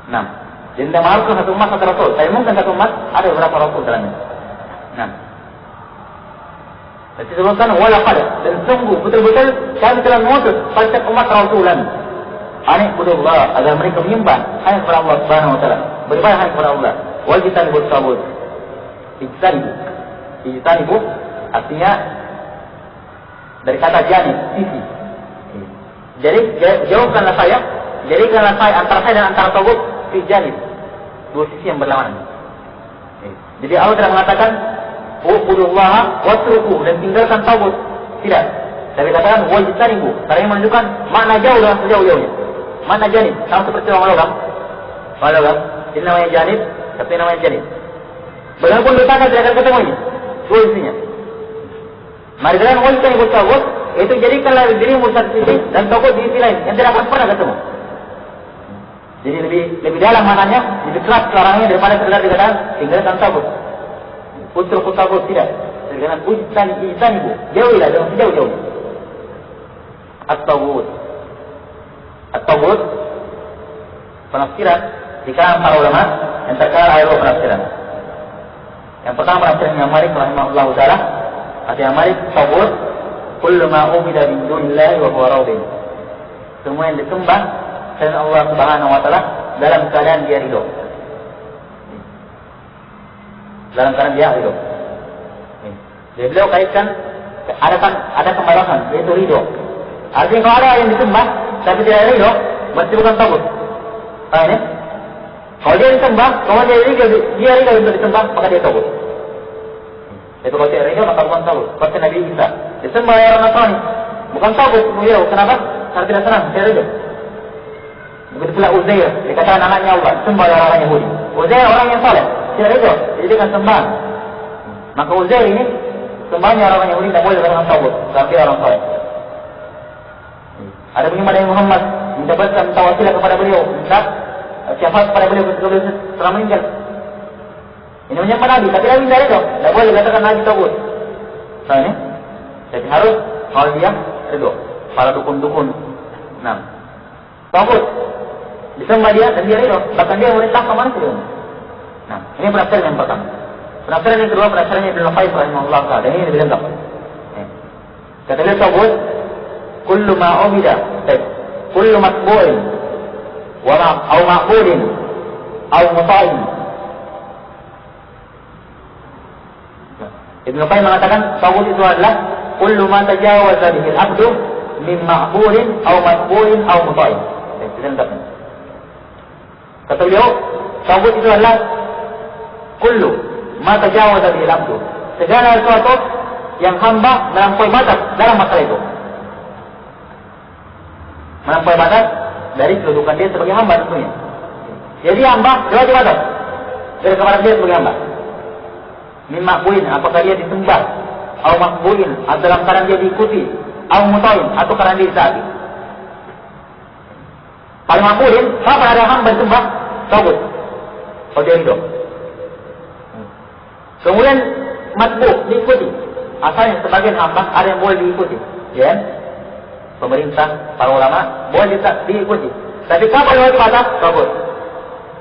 [SPEAKER 1] Nah, jadi tidak mahalkan satu umat satu rasul. Saya mungkin satu umat ada beberapa rasul dalamnya. Nah, jadi disebutkan walaqad, dan sungguh betul-betul kami telah mengutus pada umat rasulan. Anibudullah, agar mereka menyembah hanya kepada Allah Subhanahu wa taala. Beribadah hanya kepada Allah. Wajtanibut tagut. Ijtanibu artinya dari kata janib, sisi. Jadi jauhkanlah saya, jadikanlah saya antara saya dan antara tagut fi janib. Dua sisi yang berlawanan. Jadi Allah tidak mengatakan ubudullaha wasruku dan tinggalkan tagut. Tidak. Tapi katakan wajtanibu, karena ini menunjukkan makna jauh dan sejauh-jauhnya. Makna janib sama seperti orang logam. Ini namanya janib, tapi namanya janib. Bagaimanapun letakkan tidak akan ketemu ini. Dua isinya. Mari dengan wajib ibu tagut, itu jadikanlah dirimu satu sisi dan tagut di sisi lain yang tidak akan pernah ketemu. Jadi lebih dalam maknanya, lebih keras larangnya daripada sekedar dikatakan tinggalkan tagut. Utruk tagut tidak. Dengan ujtan ibu, jauhilah dengan sejauh-jauh. At-tagut penafsiran di kalangan para ulama yang terkenal ada dua penafsiran. Yang pertama penafsiran Imam Malik rahimahullahu taala, kata Imam Malik, tagut kullu ma ubida min dunillahi wa huwa radin. Semua yang disembah selain Allah Subhanahu wa taala dalam keadaan dia ridho. Dalam keadaan dia ridho. Jadi beliau kaitkan ada pembalasan yaitu ridho. Artinya kalau ada yang disembah tapi tidak ridho, berarti bukan tagut. Paham ya? Kalau dia disembah, kalau dia ridho untuk disembah, maka dia tagut. Itu kalau dia ridho, maka bukan tagut. Seperti Nabi Isa disembah oleh orang Nasrani, bukan tagut. Kenapa? Karena tidak senang, tidak ridho. Begitu pula Uzair, dikatakan anaknya Allah, disembah oleh orang Yahudi. Uzair orang yang saleh, tidak ridho, jadi dia akan sembah. Maka Uzair ini sembahnya orang Yahudi tidak boleh dengan tagut, tapi orang saleh. Ada bagaimana Nabi Muhammad mendapatkan tawasilah kepada beliau, minta syafaat kepada beliau ketika beliau telah meninggal. Ini menyembah Nabi, tapi Nabi tidak ridho, tidak boleh dikatakan Nabi tagut. Nah ini, jadi harus kalau dia ridho. Para dukun-dukun, nah, tagut disembah dia dan dia ridho, bahkan dia merintah ke manusia. Nah, ini penafsiran yang pertama. Penafsiran yang kedua, penafsirannya Ibnu Qayyim rahimahullah taala, dan ini lebih lengkap. Kata beliau tagut kullu ma ubida, kullu matbu'in au ma'budin au muta'in. Ibnu Qayyim mengatakan tagut itu adalah kullu ma tajawaza bihi al-'abdu min ma'budin au matbu'in au muta'in. Kata beliau, tagut itu adalah kullu ma tajawaza bihi al-'abdu, segala sesuatu yang hamba melampaui batas dalam masalah itu. Melampaui batas dari kedudukan dia sebagai hamba tentunya. Jadi hamba lewat batas dari kepada dia sebagai hamba. Min ma'buin, apakah dia disembah, atau makbuin, atau dalam keadaan dia diikuti, atau mutain, atau karena dia ditaati. Paling makbuin, apa ada hamba disembah, tagut. Kalau dia ridho. Kemudian matbu diikuti. Asalnya sebagian hamba ada yang boleh diikuti, ya. Pemerintah, para ulama boleh diikuti. Tapi kapan lewat batas? Tagut.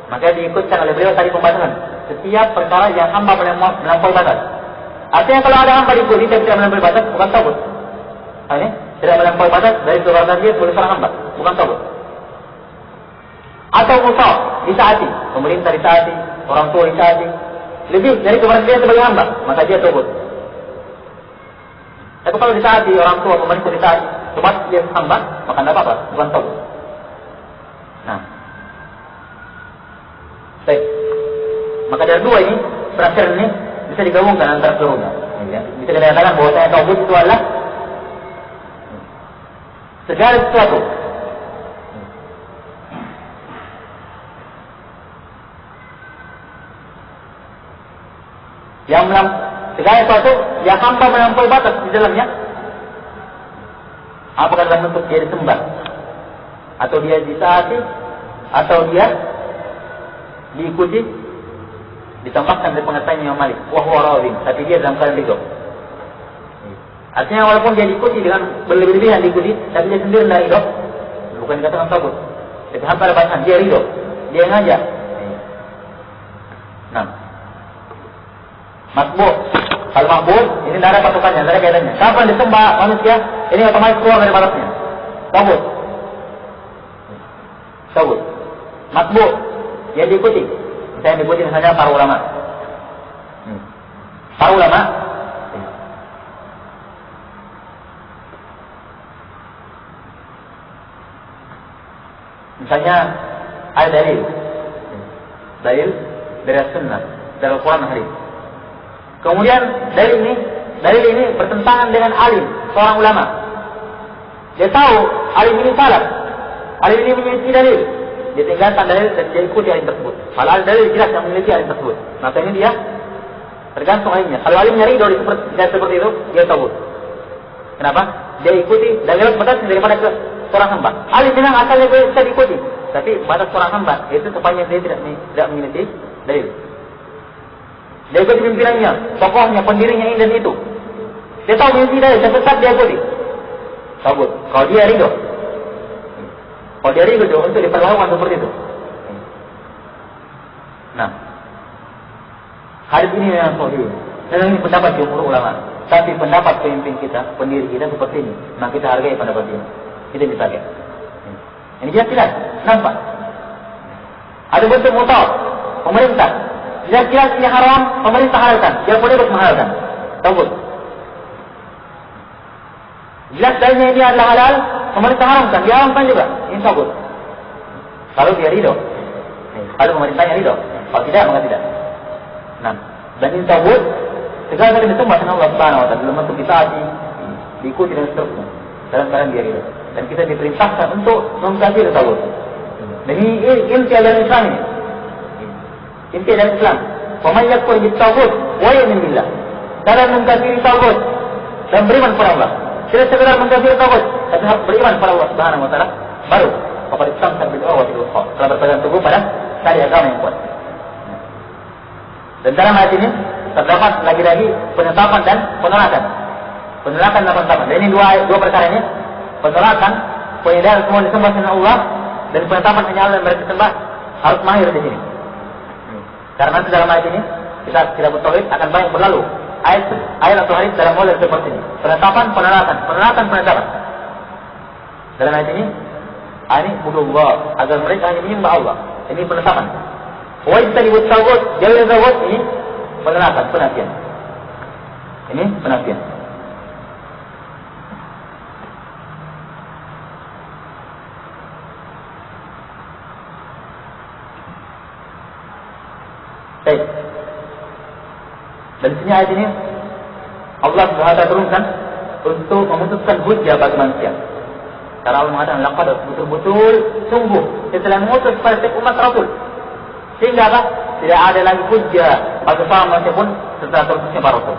[SPEAKER 1] Maka diikutkan oleh beliau tadi pembatasan. Setiap perkara yang hamba melampaui batas. Artinya kalau ada hamba diikuti tapi tidak melampaui batas, bukan tagut. Ini tidak melampaui batas dari keluarga dia sebagai seorang hamba, bukan tagut. Atau musa ditaati, pemerintah ditaati, orang tua ditaati, lebih dari keluarga dia sebagai hamba, maka dia tagut. Tapi kalau ditaati orang tua, pemerintah ditaati, cuma dia hamba, maka tidak apa-apa, bukan tagut. Nah, baik. Maka dari dua ini, penafsiran ini bisa digabungkan antara keduanya. Bisa dikatakan bahwa saya tagut itu adalah segala sesuatu yang segala sesuatu yang hamba melampaui batas di dalamnya, Apakah dalam bentuk dia disembah, atau dia ditaati, atau dia diikuti, ditambahkan dari pengertian Imam Malik, wa huwa radin, tapi dia dalam keadaan ridho. Artinya walaupun dia diikuti dengan berlebih-lebihan diikuti, tapi dia sendiri tidak ridho, bukan dikatakan takut. Tapi hampa bahasan dia ridho, dia ngajak. Nah, makbul. Kalau makbul, ini tidak ada patokannya, tidak ada kaitannya. Kapan disembah manusia, ini otomatis keluar dari batasnya. Takut. Takut. Makbul, dia diikuti. Saya diikuti misalnya para ulama. Para ulama misalnya ada dalil dari sunnah, dari Al-Quran dan hadis. Kemudian dalil ini bertentangan dengan alim, seorang ulama. Dia tahu alim ini salah, alim ini memiliki dalil, dia tinggalkan dalil dan dia ikuti alim tersebut. Kalau ada dalil jelas yang memiliki alim tersebut, maka ini dia tergantung alimnya. Kalau alimnya ridho seperti itu, dia tahu. Kenapa? Dia ikuti dalil batas daripada seorang hamba. Alim memang asalnya bisa diikuti, tapi batas seorang hamba itu supaya dia tidak memiliki dalil. Dia ikuti pimpinannya, tokohnya, pendirinya ini dan itu. Dia tahu memiliki dalil, tapi tetap dia ikuti. Sabut. Kalau dia ridho untuk diperlakukan seperti itu. Nah, hadis ini yang sahih. Dan ini pendapat jumhur ulama. Tapi pendapat pemimpin kita, pendiri kita seperti ini. Nah, kita hargai pendapat ini. Kita dipakai. Ini jelas-jelas, nampak. Ada bentuk mutlak, pemerintah. Jelas-jelas ini haram, pemerintah halalkan. Dia pun harus menghalalkan. Tahu? Jelas dalilnya ini adalah halal, pemerintah haramkan. Dia haramkan juga. Ini tahu. Kalau dia ridho, kalau pemerintahnya ridho. Kalau tidak, maka tidak. Nah, dan ini tahu. Segala yang disembah dengan Allah Subhanahu Wa Taala dalam bentuk ditaati, diikuti dan seterusnya. Dalam keadaan dia ridho. Dan kita diperintahkan untuk mengkafir tahu. Dan ini inti ajaran Islam ini. Inti ajaran Islam. Faman yakfur bit-taghut wa yu'min billah. Dalam mengkafiri taghut dan beriman kepada Allah. Tidak sekedar mengkafiri taghut, tapi harus beriman kepada Allah Subhanahu Wa Taala. Baru kepada Islam sambil urwatul wuthqa. Telah berpegang teguh pada tali agama yang kuat. Dan dalam ayat ini terdapat lagi-lagi penetapan dan penolakan. Penolakan dan penetapan. Dan ini dua perkara ini. Penolakan, penyedaran semua disembah dengan Allah, dan penetapan hanya Allah yang mereka sembah harus mahir di sini. Karena nanti dalam ayat ini kita tidak bertauhid akan banyak berlalu ayat atau hadis dalam model seperti ini. Penetapan, penolakan, penetapan. Dalam ayat ini budullah, agar mereka hanya menyembah Allah. Ini penetapan. Wa yajtanibut taghut, jauhi taghut, ini penolakan, penafian. Ini penafian. Baik. Dan di sini ayat ini Allah SWT turunkan untuk memutuskan hujjah bagi manusia. Karena Allah mengatakan laqad betul-betul sungguh setelah mengutus pada setiap umat Rasul. Sehingga apa? Tidak ada lagi hujjah bagi para manusia pun setelah terutusnya para Rasul.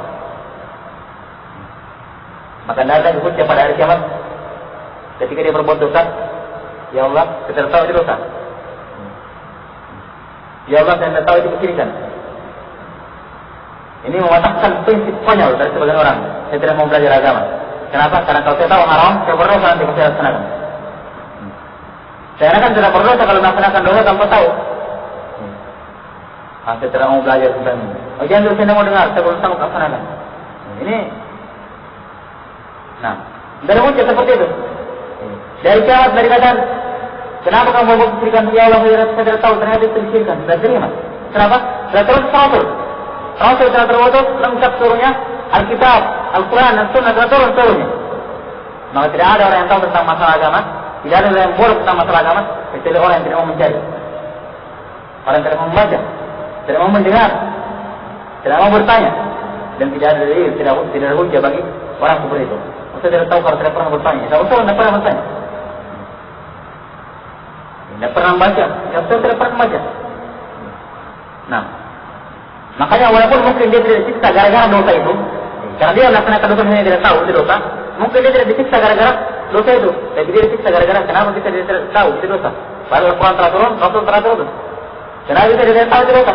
[SPEAKER 1] Maka tidak ada lagi hujjah pada hari kiamat ketika dia berbuat dosa. Ya Allah, kita tahu itu dosa. Ya Allah, saya tidak tahu itu kesyirikan. Ini mematahkan prinsip konyol dari sebagian orang. Saya tidak mau belajar agama. Kenapa? Karena kalau saya tahu haram, saya berdosa nanti saya laksanakan. Saya akan tidak berdosa kalau melaksanakan dosa tanpa tahu. Saya tidak mau belajar tentang ini. Oh, jangan dulu, saya tidak mau dengar, saya belum sanggup laksanakan. Ini, nah, dari hujjah seperti itu. Dari kiamat, dari katakan, kenapa kamu mau kesyirikan? Ya Allah, saya tidak tahu, ternyata itu kesyirikan. Saya terima. Kenapa? Saya terus Rasul. Rasul telah terutus lengkap seluruhnya. Alkitab, Al-Quran, dan Sunnah telah turun seluruhnya. Maka tidak ada orang yang tahu tentang masalah agama. Tidak ada orang yang bodoh tentang masalah agama. Kecuali orang yang tidak mau mencari. Orang yang tidak mau membaca. Tidak mau mendengar. Tidak mau bertanya. Dan tidak ada dalil, tidak ada hujjah bagi orang seperti itu. Saya tidak tahu kalau tidak pernah bertanya. Tidak usah, tidak pernah bertanya. Tidak pernah membaca. Tidak pernah membaca. Nah, makanya walaupun mungkin dia tidak disiksa gara-gara dosa itu, karena dia melaksanakan dosa yang tidak tahu itu dosa, mungkin dia tidak disiksa gara-gara dosa itu. Tapi dia disiksa gara-gara kenapa kita tidak tahu itu dosa. Padahal Al-Quran telah turun, Rasul telah turun. Kenapa kita tidak tahu itu dosa?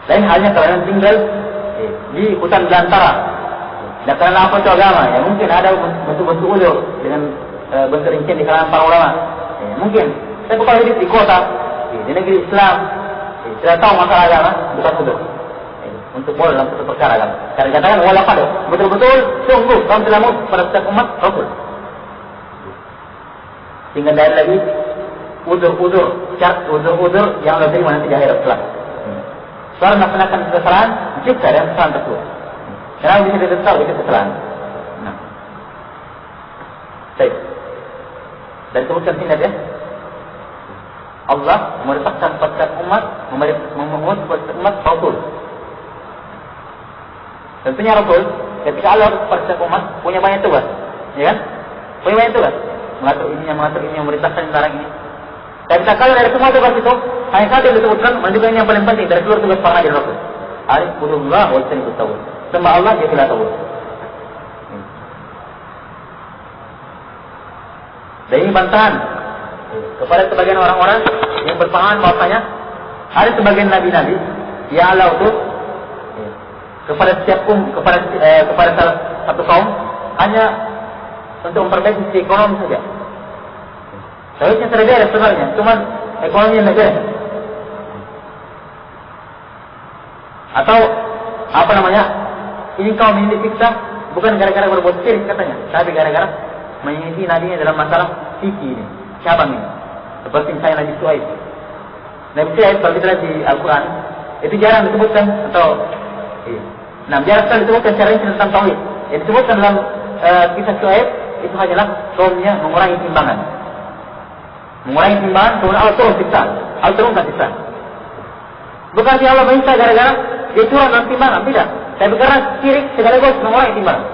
[SPEAKER 1] Lain halnya kalian tinggal di hutan belantara. Dan karena apa itu agama? Ya mungkin ada bentuk-bentuk ulur dengan bentuk rincian di kalangan para ulama. Mungkin. Tapi kalau hidup di kota, di negeri Islam, tidak tahu masalah agama, bukan sudah. Untuk boleh dalam satu perkara agama. Karena katakan wala pada betul-betul sungguh kaum telah maut pada setiap umat Rasul. Sehingga dari lagi udur-udur yang lebih terima nanti di akhirat kelak. Soal melaksanakan kesalahan, cipta dan kesalahan tersebut. Kenapa bisa tidak tahu itu kesalahan? Nah, baik. Dan sebutkan sini ya. Allah memerintahkan setiap umat memungut setiap umat Rasul. Tentunya Rasul ketika Allah setiap umat punya banyak tugas, ya kan? Punya banyak tugas. Mengatur ini, memerintahkan melarang ini. Dan kita kalau dari semua tugas itu hanya satu yang disebutkan menunjukkan yang paling penting dari seluruh tugas para nabi Rasul. Arifullah wa istaniqut tawud. Sembah Allah dia tidak tahu. Dan ini bantahan kepada sebagian orang-orang yang berpemahaman bahwasanya ada sebagian nabi-nabi yang Allah utus kepada setiap kepada salah satu kaum hanya untuk memperbaiki sisi ekonomi saja. Seharusnya sudah beres sebenarnya, cuma ekonomi yang beres. Atau apa namanya? Ini kaum ini disiksa bukan gara-gara berbuat syirik katanya, tapi gara-gara menyisi nabinya dalam masalah fikih ini. Siapa ini? Seperti misalnya Nabi Suhaib. Nabi Suhaib kalau kita lihat di Al-Quran itu jarang disebutkan atau jarang sekali disebutkan secara rinci tentang tauhid. Yang disebutkan dalam kisah Suhaib itu hanyalah kaumnya mengurangi timbangan. Mengurangi timbangan, kemudian Allah turun siksa. Allah turunkan siksa. Bukan si Allah menyiksa gara-gara dia curang dalam timbangan, tidak. Tapi karena syirik sekaligus mengurangi timbangan.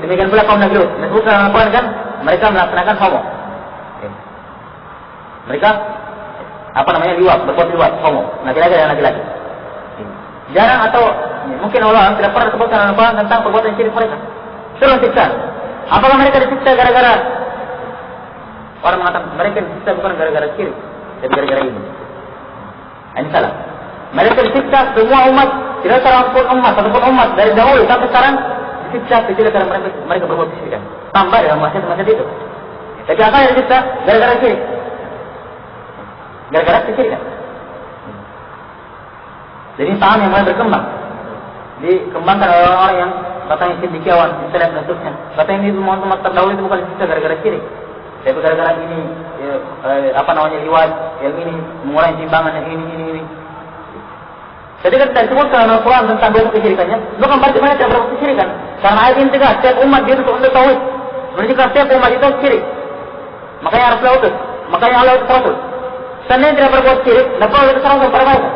[SPEAKER 1] Demikian pula kaum Nabi Lut. Disebutkan dalam Al-Quran kan mereka melaksanakan homo. Mereka liwat, berbuat liwat, homo, laki-laki dan laki-laki. Jarang atau mungkin Allah tidak pernah sebutkan dalam Al-Quran tentang perbuatan syirik mereka. Turun siksa. Apakah mereka disiksa gara-gara orang mengatakan mereka disiksa bukan gara-gara syirik, tapi gara-gara ini? Ini salah. Mereka disiksa semua umat, tidak seorang pun umat, satupun umat dari dahulu sampai sekarang disiksa kecuali karena mereka berbuat kesyirikan. Tambah dalam masyarakat itu. Tapi apa yang disiksa gara-gara syirik? Gara-gara kesyirikan. Jadi paham yang mulai berkembang. Dikembangkan oleh orang-orang yang katanya cendekiawan, internet dan seterusnya. Katanya ini umat terdahulu itu bukan disiksa gara-gara syirik, tapi gara-gara ini liwat, yang ini mengurangi timbangan, yang ini. Jadi kan kita sebutkan dalam Al-Quran tentang dosa kesyirikannya, bukan berarti mereka tidak berbuat kesyirikan. Karena ayat ini tegas, setiap umat dituntut untuk tauhid. Menunjukkan setiap umat itu syirik. Makanya harus utus, makanya Allah utus Rasul. Seandainya tidak berbuat syirik, dan kalau itu serang kepada mereka.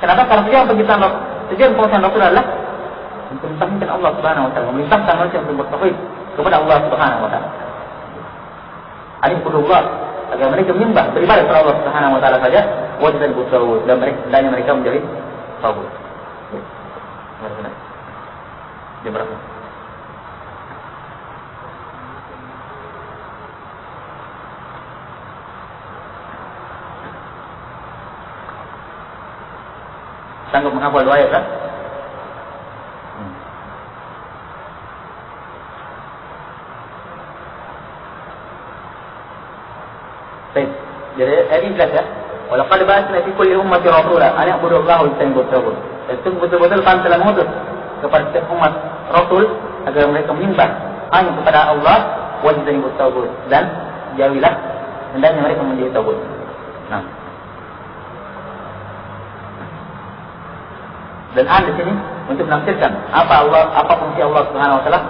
[SPEAKER 1] Kenapa? Karena tujuan pengutusan Rasul adalah untuk mentauhidkan Allah Subhanahu wa taala, memerintahkan manusia untuk bertauhid kepada Allah Subhanahu wa taala. Alhamdulillah, agar mereka menyembah beribadah kepada Allah Subhanahu wa taala saja, wajib bertauhid dan mereka menjadi tauhid. Jam berapa? Sanggup menghafal dua ayat kan? Baik. Jadi ini jelas ya. Walaqad ba'atsna fi kulli ummatin rasula an ya'budu Allaha wa yajtanibut taghut. Itu betul-betul kami telah mengutus kepada setiap umat Rasul agar mereka menyembah hanya kepada Allah wa yajtanibut taghut, dan jauhilah hendaknya mereka menjadi taghut. Nah. Dan ada di sini untuk menafsirkan apa fungsi Allah Subhanahu wa taala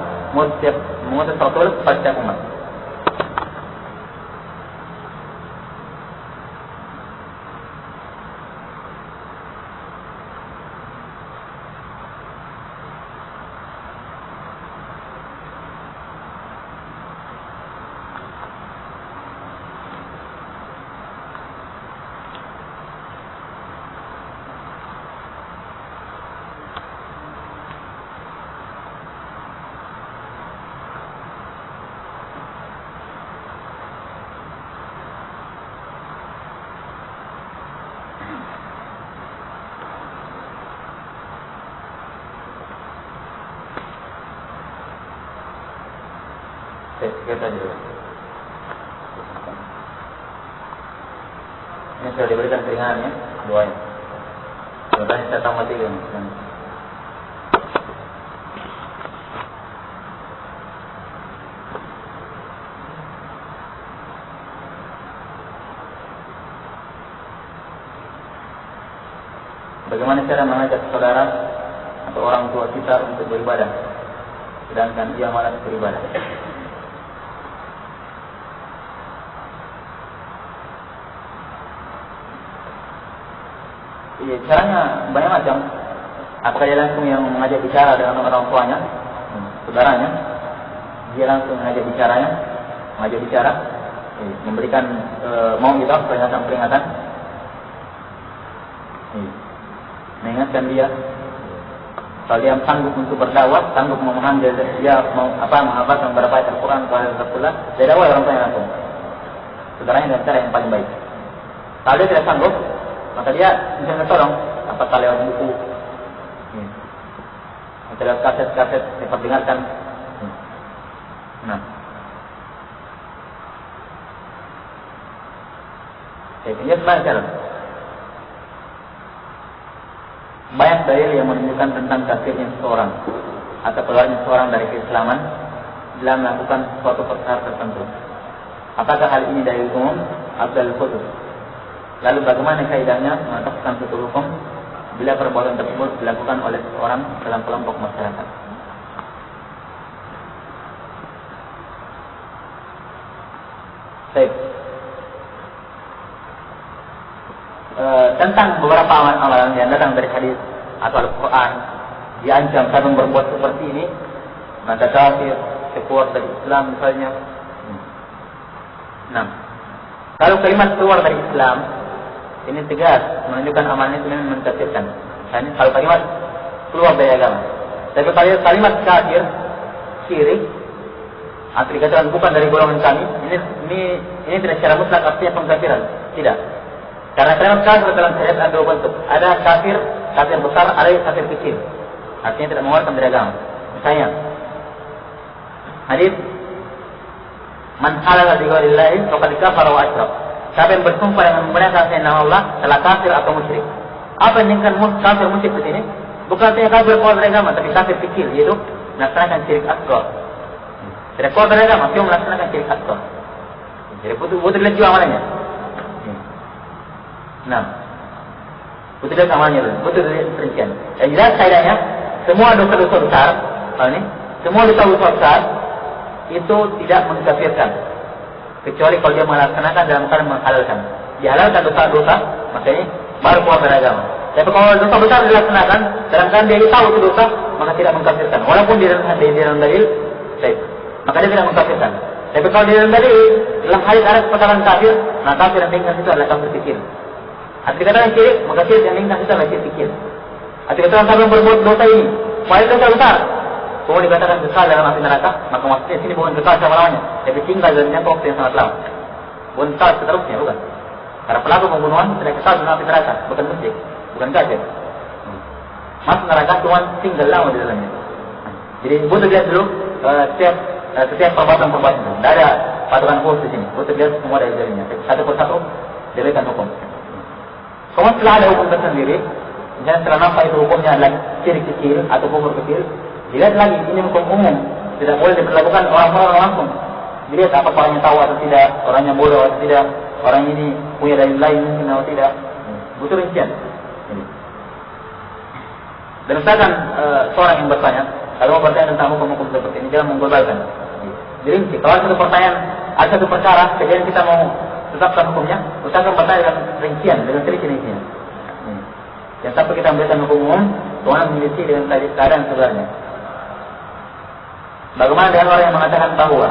[SPEAKER 1] mengutus Rasul kepada setiap umat. sekian saja dulu. Ini sudah diberikan keringanannya, doanya. Sebenarnya saya tambah 3 nih. Bagaimana cara mengajak saudara atau orang tua kita untuk beribadah, sedangkan dia malas beribadah? Iya, caranya banyak macam. Apakah dia langsung yang mengajak bicara dengan orang tuanya, saudaranya? Dia langsung mengajak bicara, memberikan mau gitu peringatan, mengingatkan dia. Kalau dia sanggup untuk berdakwah, sanggup memahami dia mau menghafalkan beberapa ayat Al-Quran atau ayat Al-Quran, dia dakwah orang tuanya langsung. Saudaranya dengan cara yang paling baik. Kalau dia tidak sanggup, maka dia misalnya tolong, apakah lewat buku, atau lewat kaset-kaset diperdengarkan. Nah, ini sebenarnya cara. Banyak dalil yang menunjukkan tentang kafirnya seseorang atau keluarnya seseorang dari keislaman dalam melakukan suatu perkara tertentu. Apakah hal ini dalil umum atau dalil khusus? Lalu bagaimana kaidahnya menetapkan suatu hukum bila perbuatan tersebut dilakukan oleh seseorang dalam kelompok masyarakat? Baik. Tentang beberapa amalan yang datang dari hadis atau Al-Quran, diancam kalau berbuat seperti ini, maka kafir, keluar dari Islam misalnya. Nah, kalau kalimat keluar dari Islam ini tegas menunjukkan amalan itu memang mengkafirkan. Kalau kalimat keluar dari agama, tapi kalau kalimat kafir, syirik, atau dikatakan bukan dari golongan kami, ini tidak secara mutlak artinya pengkafiran, tidak. Karena kalimat kafir dalam syariat ada 2 bentuk. Ada kafir besar, ada kafir kecil. Artinya tidak mengeluarkan dari agama. Misalnya, hadis man halala bi ghairillahi faqad kafara wa asyrak. Siapa yang bersumpah dengan menggunakan selain nama Allah telah kafir atau musyrik. Apa yang dinamakan kafir musyrik di sini? Bukan artinya kafir keluar dari agama, tapi kafir kecil, yaitu melaksanakan syirik asghar. Tidak keluar dari agama, cuma melaksanakan syirik asghar. Jadi butuh dilihat juga amalannya. Nah, butuh dilihat amalannya dulu, butuh dilihat perincian. Yang jelas kaidahnya, semua dosa-dosa besar, semua dosa-dosa besar itu tidak mengkafirkan, kecuali kalau dia melaksanakan dalam keadaan menghalalkan. Dihalalkan dosa-dosa, makanya baru keluar dari agama. Tapi kalau dosa besar dilaksanakan dalam keadaan dia tahu itu dosa, maka tidak mengkafirkan. Walaupun di dalam dalil, maka dia tidak mengkafirkan. Tapi kalau di dalam dalil, dalam hadis ada perkataan kafir, nah kafir yang ringkas itu adalah kafir kecil. Arti kata yang syirik, maka syirik yang ringkas itu adalah syirik kecil. Arti kata yang berbuat dosa ini, walaupun dosa besar, kalau dikatakan kekal dalam api neraka, maka maksudnya sini bukan kekal selama-lamanya, tapi tinggal dalam jangka waktu yang sangat lama. Bukan kekal seterusnya, bukan. Karena pelaku pembunuhan tidak kekal dalam api neraka, bukan musyrik, bukan kafir. Masuk neraka cuma tinggal lama di dalamnya. Jadi butuh lihat dulu setiap perbuatan itu. Tidak ada patokan khusus di sini. Butuh lihat semua dari dalilnya. Satu persatu diberikan hukum. Kemudian setelah ada hukum tersendiri, misalnya setelah nampak itu hukumnya adalah syirik kecil atau kufur kecil, dilihat lagi ini hukum umum, tidak boleh diberlakukan orang-orang langsung. Dilihat apa orangnya tahu atau tidak, orangnya bodoh atau tidak, orang ini punya dalil lain mungkin atau tidak. Butuh rincian. Dan misalkan seorang yang bertanya, kalau mau bertanya tentang hukum-hukum seperti ini, jangan mengglobalkan. Dirinci. Kalau ada satu perkara, kejadian kita mau tetapkan hukumnya, usahakan bertanya dengan rincian, dengan rincian. Yang sampai kita memberikan hukum umum, kemudian memiliki dengan keadaan sebenarnya. Bagaimana dengan orang yang mengatakan bahwa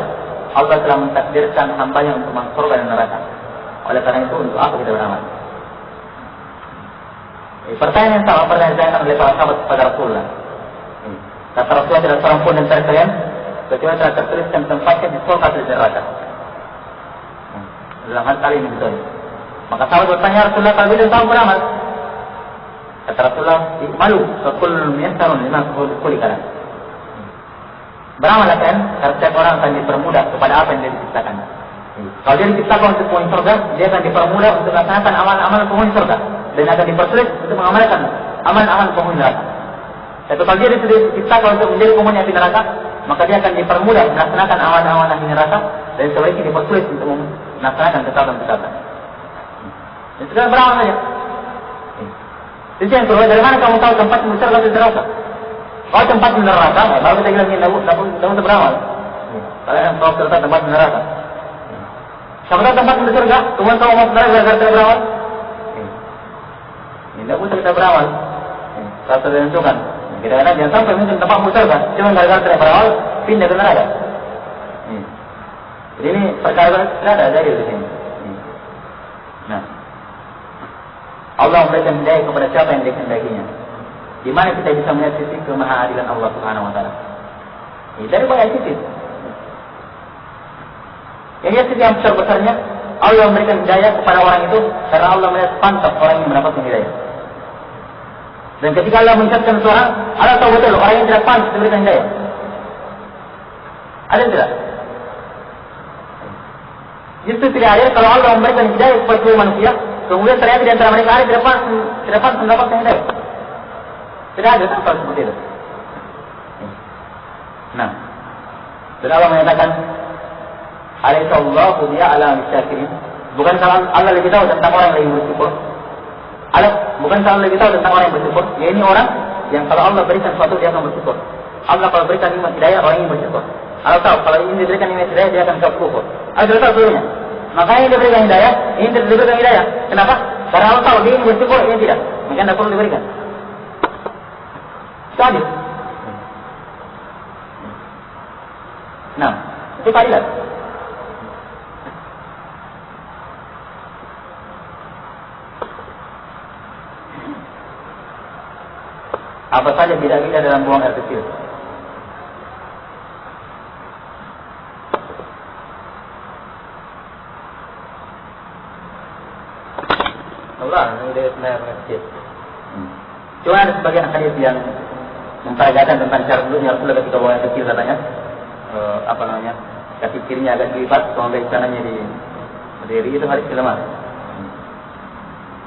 [SPEAKER 1] Allah telah mentakdirkan hambanya untuk masuk surga dan neraka? Oleh karena itu, untuk apa kita beramal? Pertanyaan yang sama pernah ditanyakan oleh para sahabat kepada Rasulullah. Kata Rasulullah, tidak seorang pun antara kalian kecuali telah tertuliskan tempatnya di surga atau di neraka. Dalam hal kali ini betul. Maka sahabat bertanya, Rasulullah, kalau beliau tahu beramal? Kata Rasulullah, malu, fakul miyassarun lima kulikaran. beramal kan, karena setiap orang akan dipermudah kepada apa yang dia diciptakan. Kalau dia diciptakan untuk penghuni surga, dia akan dipermudah untuk melaksanakan amal-amal penghuni surga, dan akan dipersulit untuk mengamalkan amal-amal penghuni neraka. Tapi kalau dia diciptakan untuk menjadi penghuni api neraka, maka dia akan dipermudah melaksanakan amal-amal api neraka, dan sebaliknya dipersulit untuk melaksanakan kesalahan-kesalahan. Dan segala beramal saja. Itu yang kedua, dari mana kamu tahu tempat di surga atau neraka? Kalau tempat di neraka, baru kita bilang ini tidak untuk beramal. Kalau yang tahu tempat di neraka. Siapa tahu tempat di surga, kemudian kamu mau neraka gara-gara tidak beramal? Ini tidak usah kita beramal. Kalau sudah ditentukan. Kira-kira jangan sampai mungkin tempat di surga, cuma gara-gara tidak beramal, pindah ke neraka. Jadi ini perkara tidak ada dari di sini. Nah, Allah memberikan hidayah kepada siapa yang dikehendakinya. Di mana kita bisa melihat sisi kemahaadilan Allah Subhanahu wa taala. Dari banyak sisi. Yang sisi yang besar-besarnya, Allah memberikan hidayah kepada orang itu karena Allah melihat pantas orang yang mendapatkan hidayah. Dan ketika Allah mengucapkan seorang, Allah tahu betul orang yang tidak pantas diberikan hidayah. Ada tidak? Justru tidak ada kalau Allah memberikan hidayah kepada seluruh manusia, kemudian ternyata di antara mereka ada tidak pantas mendapatkan hidayah. Tidak ada sama seperti itu. Nah, dan Allah menyatakan, Alaihissallahu bi'a'lam bisyakirin. Bukan kalau Allah lebih tahu tentang orang yang bersyukur. Bukan kalau lebih tahu tentang orang yang bersyukur. Ya ini orang yang kalau Allah berikan sesuatu dia akan bersyukur. Allah kalau berikan nikmat hidayah orang ini bersyukur. Allah tahu kalau ini diberikan nikmat hidayah dia akan bersyukur. Allah sudah tahu seluruhnya. Makanya ini diberikan hidayah, ini tidak diberikan hidayah. Kenapa? Karena Allah tahu dia ini bersyukur, ini tidak. Maka tidak perlu diberikan. Itu adil. Nah, itu keadilan. Apa saja beda-beda dalam buang air kecil? Allah, ini dari air kecil. Cuma ada sebagian hadis yang memperagakan tentang cara dulunya Rasulullah ketika buang air kecil katanya, kaki kirinya agak dilipat, kemudian kanannya berdiri, itu hadis lemah.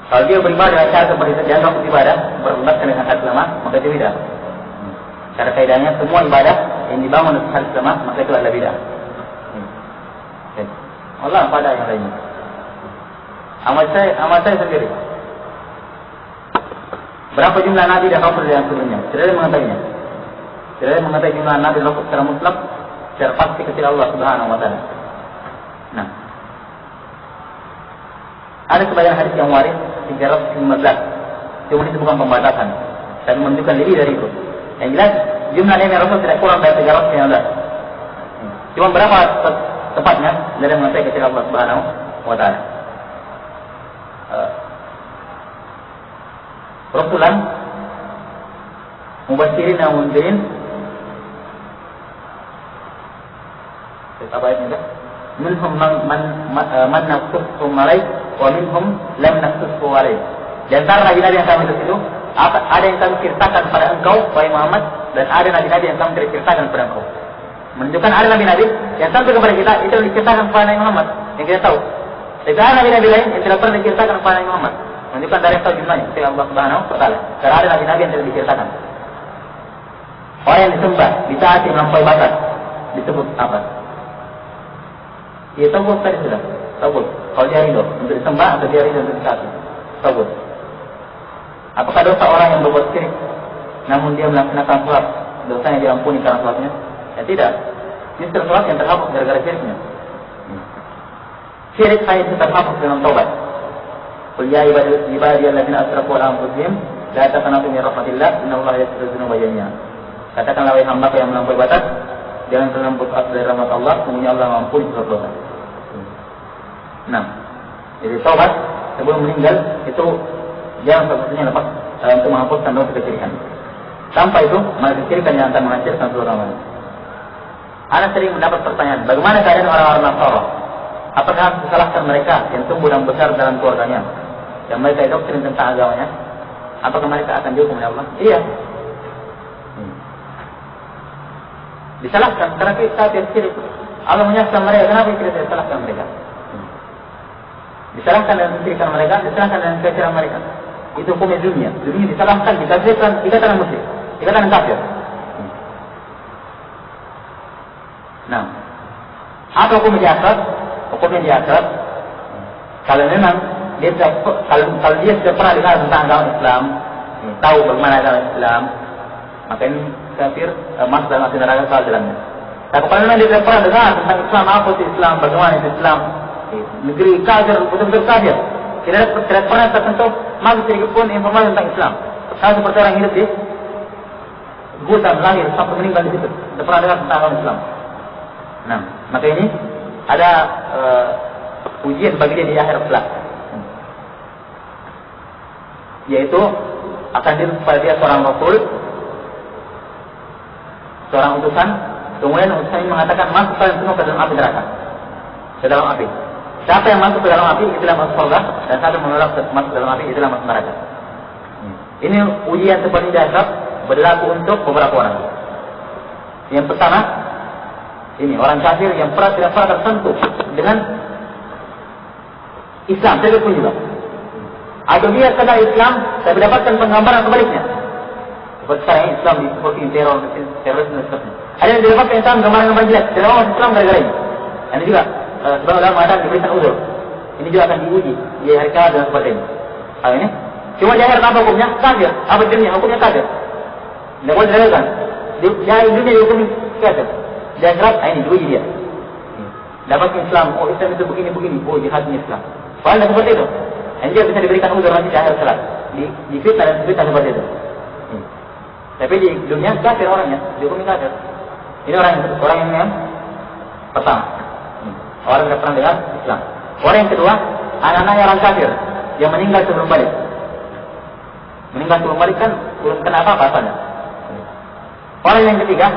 [SPEAKER 1] Kalau dia beribadah dengan cara seperti itu, dianggap ibadah, berubahkan dengan hadis lemah, maka itu bidah. Cara kaidahnya semua ibadah yang dibangun dengan hadis lemah, maka itu adalah bidah. Allah pada yang lainnya. Amal saya sendiri. Berapa jumlah Nabi dan Rasul yang sebelumnya? Tidak ada mengetahuinya. Tidak ada mengetahui jumlah Nabi dan Rasul secara mutlak, secara pasti kepada Allah Subhanahu wa taala. Nah, ada sebagian hadis yang waris 315. Cuma itu bukan pembatasan, tapi menunjukkan lebih dari itu. Yang jelas jumlah Nabi dan Rasul tidak kurang dari 315. Cuma berapa tepatnya? Tidak ada mengetahui kepada Allah Subhanahu wa taala. Rasulan mubashirin dan munzirin. Apa ayatnya? Minhum man naqsussu alaih wa minhum lam naqsussu alaih. Di antara nabi-nabi yang kami itu ada yang kami ceritakan pada engkau wahai Muhammad, dan ada nabi-nabi yang kami tidak ceritakan kepada engkau. Menunjukkan ada nabi-nabi yang sampai kepada kita itu diceritakan kepada Nabi Muhammad yang kita tahu. Tidak ada nabi-nabi lain yang tidak pernah diceritakan kepada Nabi Muhammad. Menunjukkan dari tahu jumlahnya kepada Allah Subhanahu wa taala. Karena ada nabi-nabi yang tidak diceritakan. Orang yang disembah, ditaati melampaui batas disebut apa? Ya tawud tadi sudah. Tawud. Kalau dia ridho untuk disembah atau dia ridho untuk ditaati. Tawud. Apakah dosa orang yang berbuat syirik namun dia melaksanakan salat, dosanya diampuni karena salatnya? Ya tidak. Justru salat yang terhapus gara-gara syiriknya. Syirik hanya bisa terhapus dengan taubat. Qul ya ibadiyalladzina asrafu ala anfusihim la taqnatu min rahmatillah innallaha yaghfiru dzunuba jami'an. Katakanlah wahai hamba yang melampaui batas, jangan pernah putus asa dari rahmat Allah, sesungguhnya Allah mengampuni segala dosa. Nah, jadi taubat sebelum meninggal itu jangan satu-satunya lepas untuk menghapuskan dosa kesyirikan. Tanpa itu, maka kesyirikan yang akan menghancurkan seluruh amal. Ana sering mendapat pertanyaan, bagaimana keadaan orang-orang Nasara? Apakah harus disalahkan mereka yang tumbuh dan besar dalam keluarganya, yang mereka doktrin tentang agamanya? Apakah mereka akan dihukum oleh Allah? Iya. Disalahkan karena kita syirik. Allah menyaksikan mereka, kenapa kita tidak salahkan mereka? Disalahkan dan mensyirikkan mereka, disalahkan dan kekecilan mereka. Itu hukumnya dunia. Dunia disalahkan, dikafirkan, dikatakan musyrik, dikatakan kafir. Nah, apa hukumnya di akhirat? Hukumnya di akhirat, kalau memang dia kalau dia sudah pernah dengar tentang agama Islam, tahu bagaimana agama Islam, maka ini kafir, masuk dalam api neraka kalau dalamnya. Tapi kalau memang dia tidak pernah dengar tentang Islam, apa itu Islam, bagaimana itu Islam, negeri kafir, betul-betul kafir, tidak pernah tersentuh masuk sedikit pun informasi tentang Islam. Sama seperti orang hidup di hutan lahir sampai meninggal di situ, tidak pernah dengar tentang agama Islam. Nah, maka ini ada ujian bagi dia di akhir kelak, yaitu akan diberi kepada dia seorang rasul, seorang utusan. Kemudian utusan ini mengatakan masuk kalian semua ke dalam api neraka, ke dalam api. Siapa yang masuk ke dalam api itulah masuk surga, dan siapa yang menolak masuk ke dalam api itulah masuk neraka. Ini ujian seperti di akhirat berlaku untuk beberapa orang. Yang pertama, ini orang kafir yang tidak pernah tersentuh dengan Islam, saya pun juga. Atau dia kenal Islam, tapi dapatkan penggambaran sebaliknya. Seperti sekarang Islam seperti teroris dan sebagainya. Ada yang didapatkan Islam gambaran jelek, tidak mau Islam gara-gara ini. Ini juga sebab dalam mengatakan diberikan uzur. Ini juga akan diuji di hari kiamat dan sebagainya. Hal ini cuma di akhir apa hukumnya? Kafir. Apa dunia? Hukumnya kafir. Tidak boleh dilakukan. Di dunia dihukum kafir. Di akhirat ini diuji dia. Dapat Islam, oh Islam itu begini-begini, oh jihadnya Islam. Padahal tidak seperti itu. Dan dia bisa diberikan uzur nanti di akhir salat. Di fitnah dan fitnah seperti itu. Tapi di dunia kafir orangnya, dihukum kafir. Ini orang yang pertama. Orang yang pernah dengar Islam. Orang yang kedua, anak-anak orang kafir yang meninggal sebelum balik. Meninggal sebelum balik kan belum kena apa-apa asalnya. Orang yang ketiga,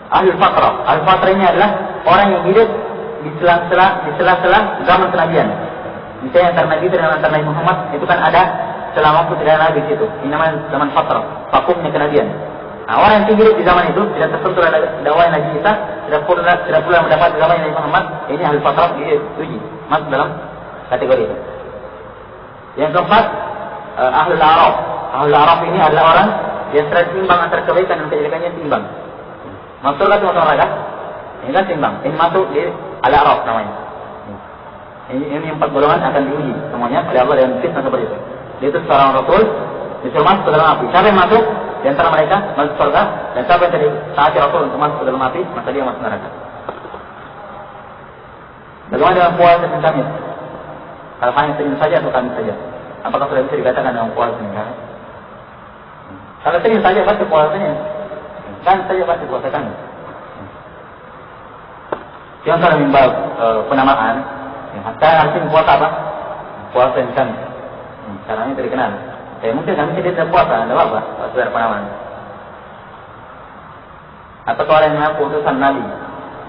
[SPEAKER 1] ahli fatrah. Ahli fatrah ini adalah orang yang hidup di sela-sela zaman kenabian. Misalnya antara Nabi dan antara Nabi Muhammad itu kan ada selama waktu tidak ada Nabi di situ. Ini namanya zaman fatrah, vakumnya kenabian. Nah, orang yang hidup di zaman itu tidak tersentuh oleh dakwah Nabi Isa, tidak pula mendapat dakwah Nabi Muhammad. Ini ahli fatrah diuji masuk dalam kategori itu. Yang keempat, ahlul a'raf. Ahlul a'raf ini adalah orang yang seimbang antara kebaikan dan kejelekannya seimbang. Masuk surga atau masuk neraka? Ini kan seimbang. Ini masuk di al-a'raf namanya. Ini 4 golongan akan diuji semuanya oleh Allah dengan fitnah seperti itu. Dia itu seorang rasul disuruh masuk ke dalam api. Siapa yang masuk di antara mereka masuk surga, dan siapa yang tadi taati rasul untuk masuk ke dalam api, maka dia masuk neraka. Bagaimana dengan puasa dan Kamis? Kalau hanya Senin saja atau Kamis saja? Apakah sudah bisa dikatakan dengan puasa dan Kamis? Kalau Senin saja pasti puasanya, Kamis saja pasti puasa Kamis. Yang kalau membahas penamaan, saya harus puasa apa? Puasa dan Kamis. Caranya tidak dikenal. Mungkin kami tidak puasa, tidak apa-apa, saudara penamaan. Atau orang yang mengaku utusan Nabi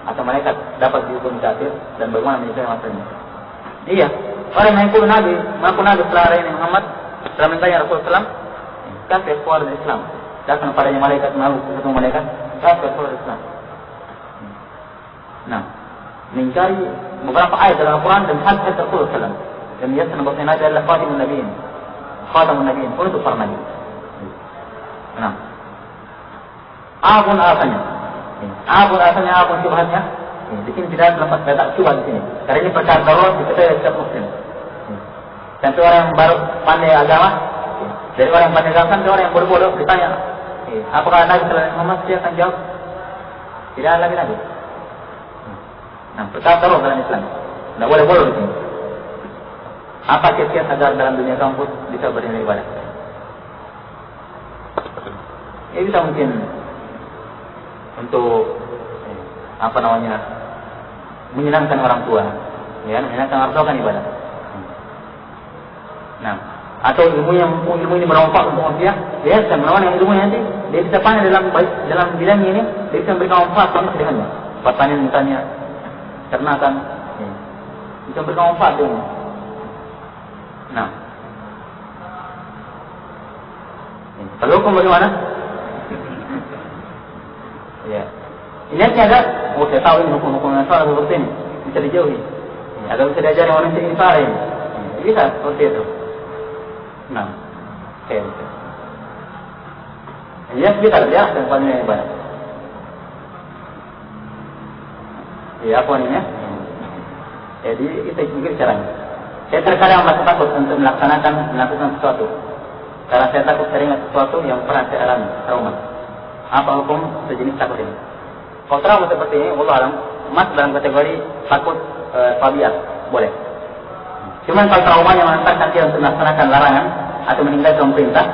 [SPEAKER 1] atau malaikat dapat dihukum kafir, dan bagaimana menyelesaikan masalahnya? Iya, orang yang mengaku Nabi setelah Nabi Muhammad, setelah mentahnya Rasulullah SAW, kafir keluar dari Islam. Datang padanya malaikat, mengaku ketemu malaikat, kafir keluar dari Islam. Nah, mengingkari beberapa ayat dalam Al-Quran dan hadis Rasulullah SAW. Dan menyatakan bahwa Nabi adalah Khatamun Nabiin. Khatamun Nabiin, untuk para Nabi. Nah, apapun alasannya, apapun syubhatnya, di sini tidak ada syubhat di sini. Karena ini perkara darurat diketahui oleh setiap Muslim. Tentu orang yang baru pandai agama, dari orang yang pandai agama, sampai orang yang bodoh-bodoh ditanya, apakah Nabi Sallallahu Alaihi Wasallam? Dia akan jawab, tidak ada Nabi. Nah, perkara darurat dalam Islam, tidak boleh bodoh di sini. Apa kiat-kiat agar dalam dunia kampus bisa bernilai ibadah? Ya bisa mungkin untuk menyenangkan orang tua, ya, menyenangkan orang tua kan ibadah. Nah, atau ilmu ini bermanfaat untuk manusia, dia bisa menawarkan ilmunya nanti, dia bisa pandai dalam bidang ini, dia bisa memberikan manfaat sama dengannya. Pertanian misalnya, ternakan, bisa memberikan manfaat dengan. Nah, kalau hukum bagaimana? Ya, Niatnya ada, oh saya tahu ini hukum-hukum yang salah seperti ini, bisa dijauhi. Agar bisa diajari orang ini salah ini. Bisa seperti itu. Nah, oke. Niat kita ya, tempatnya ibadah. Ya, apa ini ya? Jadi itu juga caranya. Saya terkadang merasa takut untuk melakukan sesuatu. Karena saya takut teringat sesuatu yang pernah saya alami, trauma. Apa hukum sejenis takut ini? Kalau trauma seperti ini, Allah alam, masuk dalam kategori takut tabiat, boleh. Cuman kalau traumanya mengantarkan dia untuk melaksanakan larangan atau meninggalkan perintah,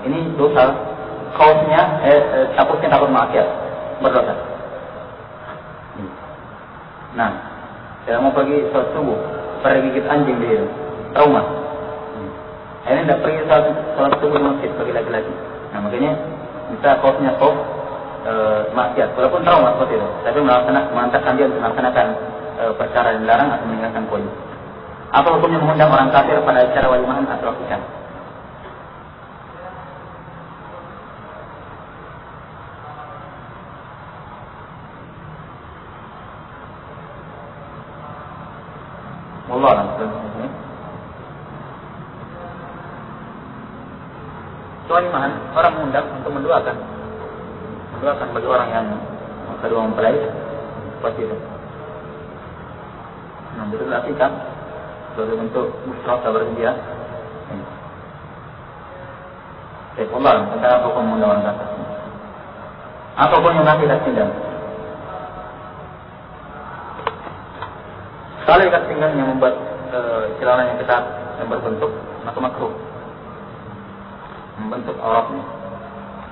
[SPEAKER 1] ini dosa. Kausnya, takutnya takut maksiat, berdosa. Nah, saya mau pergi sholat subuh, pergi gigit anjing di trauma. Ini tidak pergi sholat subuh di masjid bagi laki-laki. Nah, makanya bisa kausnya kaus maksiat, walaupun trauma seperti itu, tapi mengantarkan dia untuk melaksanakan perkara yang dilarang atau meninggalkan poin. Apa hukumnya mengundang orang kafir pada acara walimahan atau akikah? Allah alam. Walimahan orang mengundang untuk mendoakan bagi orang yang kedua mempelai seperti itu. Nah, betul akikah sebagai bentuk musyraf kabar gembira. Baik, Allah tentang apa hukum mengundang orang kafir. Apapun yang nanti ikat pinggang. Kalau ikat pinggang yang membuat celana yang ketat yang berbentuk, maka makruh. Membentuk auratnya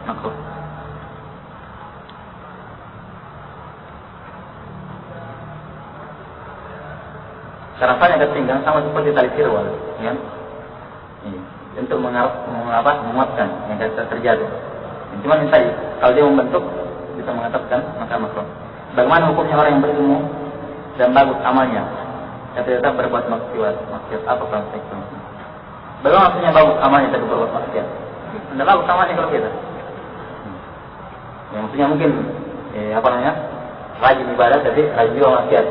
[SPEAKER 1] makruh. Rasanya ikat pinggang sama seperti tali sirwal, ya. Untuk menguatkan yang terjadi. Cuma ini tadi, kalau dia membentuk bisa mengatapkan maka makruh. Bagaimana hukumnya orang yang berilmu dan bagus amalnya, tapi tetap berbuat maksiat? Apa konsekuensinya? Bagaimana maksudnya bagus amalnya tapi berbuat maksiat? Anda bagus amalnya kalau kita. Ya, maksudnya mungkin rajin ibadah tapi rajin juga maksiat.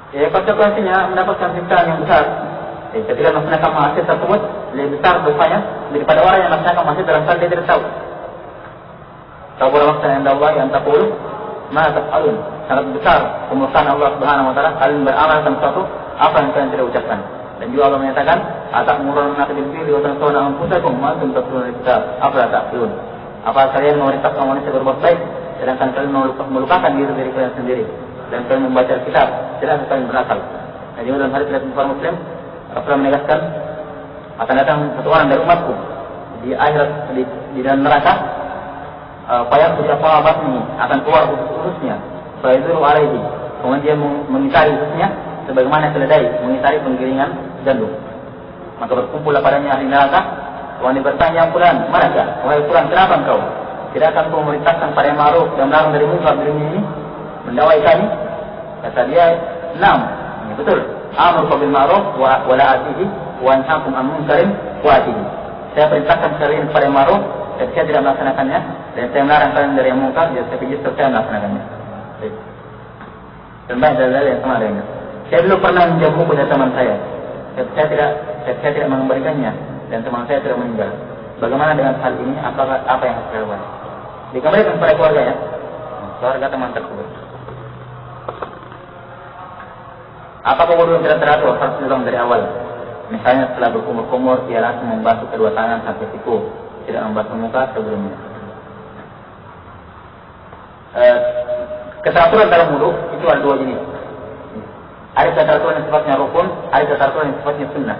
[SPEAKER 1] Konsekuensinya mendapatkan siksaan yang besar. Ketika melaksanakan maksiat tersebut lebih besar dosanya daripada orang yang melaksanakan maksiat dalam hal dia tidak tahu. Kabur maksiat yang Allah yang taqul ma taf'alun. Sangat besar kemurkaan Allah Subhanahu wa taala kalian beramal tentang sesuatu apa yang kalian tidak ucapkan. Dan juga Allah menyatakan atamuruna bil birri wa tansawna anfusakum wa antum tatluna al-kitab afala ta'qilun. Apa kalian memerintahkan manusia berbuat baik sedangkan kalian melupakan diri kalian sendiri dan kalian membaca kitab, tidak kalian berakal. Nah, juga dalam hadis dari Bukhari Muslim, Rasulullah menegaskan akan datang satu orang dari umatku di akhirat di dalam neraka, payah siapa batni akan keluar ususnya, fayaduru alaihi, kemudian dia mengitari ususnya sebagaimana keledai mengitari penggilingan gandum. Maka berkumpullah padanya ahli neraka, kemudian bertanya, Fulan, manakah? Wahai Fulan, kenapa engkau? Tidak akan kau memerintahkan pada yang ma'ruf dan melarang dari munkar di dunia ini? Mendawai kami? Kata dia, "Naam." Betul. Amru bil ma'ruf wa la atihi wa anhaakum 'anil munkarin wa atihi. Saya perintahkan kalian kepada yang ma'ruf dan saya tidak melaksanakannya, dan saya melarang kalian dari yang munkar dan saya justru saya melaksanakannya. Baik. Dan banyak dalil yang sama dengannya. Saya dulu pernah menjawab buku dari teman saya. Saya tidak mengembalikannya dan teman saya tidak meninggal. Bagaimana dengan hal ini? Apa yang harus dilakukan? Dikembalikan kepada keluarga ya. Keluarga teman tersebut. Apakah wudu yang tidak teratur harus diulang dari awal? Misalnya setelah berkumur-kumur, dia langsung membasuh kedua tangan sampai siku, tidak membasuh muka sebelumnya. Keteraturan dalam wudu itu ada dua jenis. Ada keteraturan yang sifatnya rukun, ada keteraturan yang sifatnya sunnah.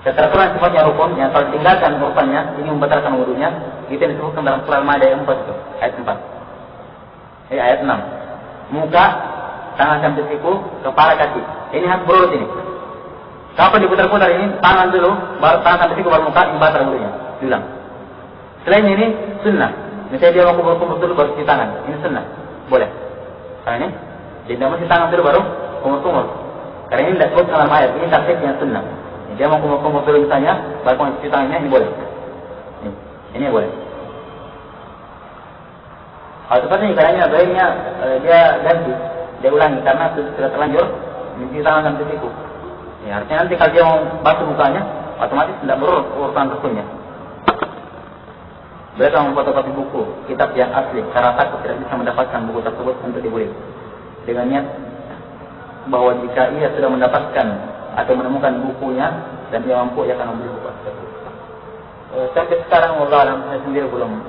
[SPEAKER 1] Keteraturan yang sifatnya rukun, yang kalau ditinggalkan rukunnya, ini membatalkan wudunya, itu yang disebutkan dalam surah Al-Maidah ayat 4 itu, ayat 4. Ayat 6. Muka, tangan sampai siku, kepala kaki. Ini harus berurut ini. Kapan diputar-putar ini, tangan dulu, baru tangan sampai siku, baru muka, ini batal wudunya. Diulang. Selain ini, sunnah. Misalnya dia mau kumur-kumur dulu, baru cuci tangan. Ini sunnah. Boleh. Karena ini, dia mesti tangan dulu, baru kumur-kumur. Karena ini tidak sebut dalam ayat. Ini tafsir yang sunnah. Dia mau kumur-kumur dulu misalnya, baru cuci tangannya, ini boleh. Ini boleh. Kalau seperti ini caranya baiknya dia ganti, dia ulangi karena sudah terlanjur mencuci tangan dan siku. Ya, artinya nanti kalau dia mau basuh mukanya, otomatis tidak berurusan rukunnya. Mereka memfotokopi buku, kitab yang asli, karena takut tidak bisa mendapatkan buku tersebut untuk dibeli. Dengan niat bahwa jika ia sudah mendapatkan atau menemukan bukunya dan ia mampu, ia akan membeli buku tersebut. Sampai sekarang saya sendiri belum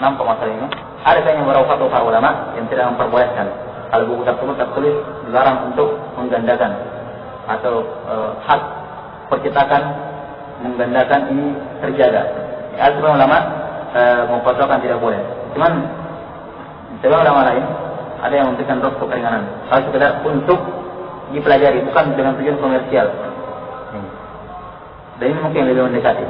[SPEAKER 1] nampak masalah ini. Ada yang beberapa fatwa para ulama yang tidak memperbolehkan kalau buku tersebut tertulis dilarang untuk menggandakan atau hak percetakan menggandakan ini terjaga. Ada beberapa ulama memfatwakan tidak boleh. Cuman sebagian ulama lain ada yang memberikan rukuk keringanan. Kalau sekedar untuk dipelajari, bukan dengan tujuan komersial. Dan ini mungkin lebih mendekati.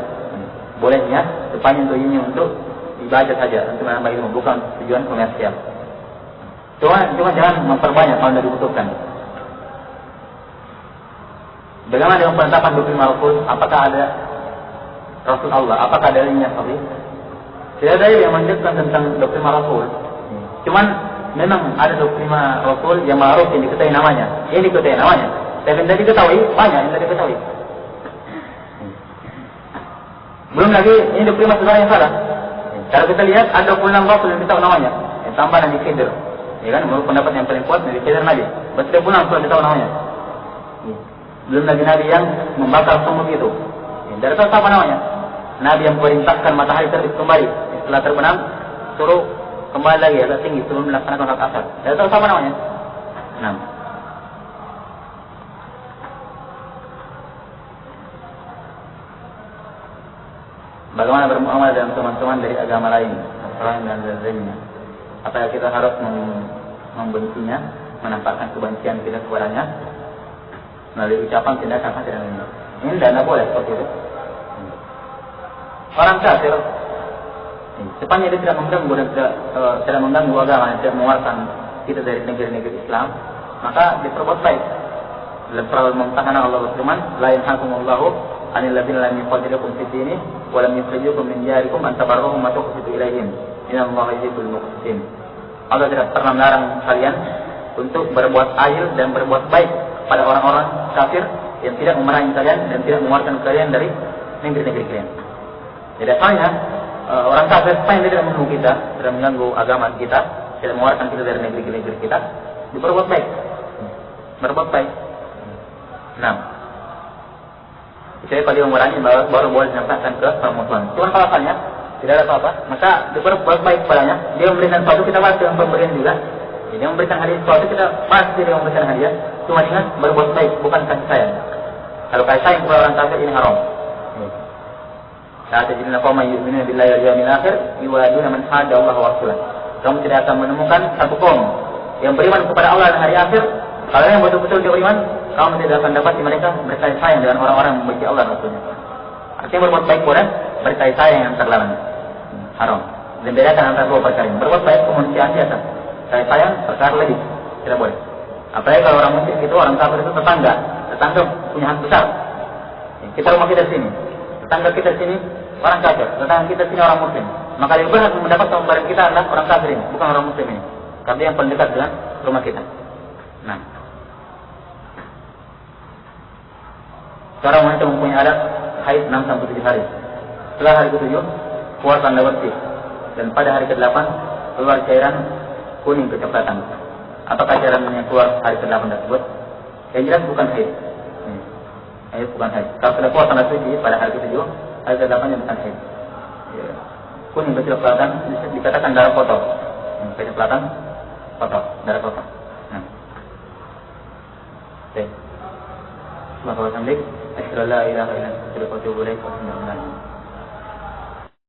[SPEAKER 1] Bolehnya sepanjang tujuannya untuk dibaca saja, untuk menambah ilmu, bukan tujuan komersial. Cuma jangan memperbanyak kalau tidak dibutuhkan. Bagaimana dengan penetapan 25 Rasul? Apakah ada Rasul Allah? Apakah dalilnya sahih? Tidak ada yang menjelaskan tentang 25 Rasul. Cuman memang ada 25 Rasul yang ma'ruf yang diketahui namanya. Ini diketahui namanya. Tapi yang tidak diketahui banyak yang tidak diketahui. Belum lagi ini 25 saudara yang salah. Kalau kita lihat ada 26 Rasul yang kita tahu namanya. Yang tambah Nabi Khidir. Ya kan, menurut pendapat yang paling kuat Nabi Khidir Nabi. Berarti 26 Rasul kita tahu namanya. Belum lagi Nabi yang membakar semut itu. Tidak tahu siapa namanya. Nabi yang memerintahkan matahari terbit kembali setelah terbenam, suruh kembali lagi agak tinggi sebelum melaksanakan sholat asar. Tidak tahu siapa namanya. Nah. Bagaimana bermuamalah dengan teman-teman dari agama lain, Nasrani dan lainnya? Apakah kita harus membencinya, menampakkan kebencian kita kepadanya melalui ucapan, tindakan, dan lainnya? Ini tidak boleh seperti itu. Orang kafir, sepanjang dia tidak mengganggu dan tidak mengganggu agama, tidak mengeluarkan kita dari negeri-negeri Islam, maka diperbuat baik. Dalam surah Al-Mumtahanah Allah berfirman, "La yanhakumullahu 'anil ladzina lam yuqatilukum fid din wa lam yukhrijukum min diyarikum an tabarruhum wa tuqsitu ilaihim. Innallaha yuhibbul muqsitin." Allah tidak pernah melarang kalian untuk berbuat adil dan berbuat baik pada orang-orang kafir yang tidak memerangi kalian dan tidak mengeluarkan kalian dari negeri-negeri kalian. Jadi asalnya orang kafir yang tidak mengganggu kita, tidak mengganggu agama kita, tidak mengeluarkan kita dari negeri-negeri kita, diperbuat baik, berbuat baik. Nah, jadi kalau dia memerangi baru boleh disampaikan ke permusuhan. Cuma kalau asalnya tidak ada apa-apa, maka diperbuat baik padanya. Dia memberikan sesuatu, kita balas dengan pemberian juga. Jadi dia memberikan hadiah sesuatu, kita balas dia memberikan hadiah. Cuma dengan berbuat baik, bukan kasih sayang. Kalau kasih sayang kepada orang kafir ini haram. Saat jadi qauma yu'minuna billahi wal yawmil akhir yuwaduna man hadda Allah wa rasulahu. Kamu tidak akan menemukan satu kaum yang beriman kepada Allah dan hari akhir. Kalau yang betul-betul dia beriman, kamu tidak akan dapat mereka berkasih sayang dengan orang-orang yang membenci Allah dan Rasulnya. Artinya berbuat baik boleh, berkasih sayang yang terlarang. Haram. Dan bedakan antara dua perkara ini. Berbuat baik kemanusiaan biasa. Kasih sayang perkara lebih tidak boleh. Apalagi kalau orang musyrik itu, orang kafir itu tetangga punya hak besar. Kita rumah kita di sini, tetangga kita di sini orang kafir, tetangga kita di sini orang muslim. Maka yang berhak mendapat pemberian kita adalah orang kafir ini, bukan orang muslim ini. Karena yang paling dekat dengan rumah kita. Nah, seorang wanita mempunyai adat haid 6-7 hari. Setelah hari ke-7 keluar tanda bersih, dan pada hari ke-8 keluar cairan kuning kecoklatan. Apakah cairan yang keluar hari ke-8 tersebut? Yang jelas bukan haid. Haid bukan haid. Kalau sudah keluar tanda suci pada hari ke-7, hari ke-8 yang bukan haid. Kuning kecoklatan dikatakan darah kotor. Kecoklatan kotor, darah kotor. Maka wasamlik, asyhadu an la ilaha illa anta astaghfiruka wa atubu ilaik.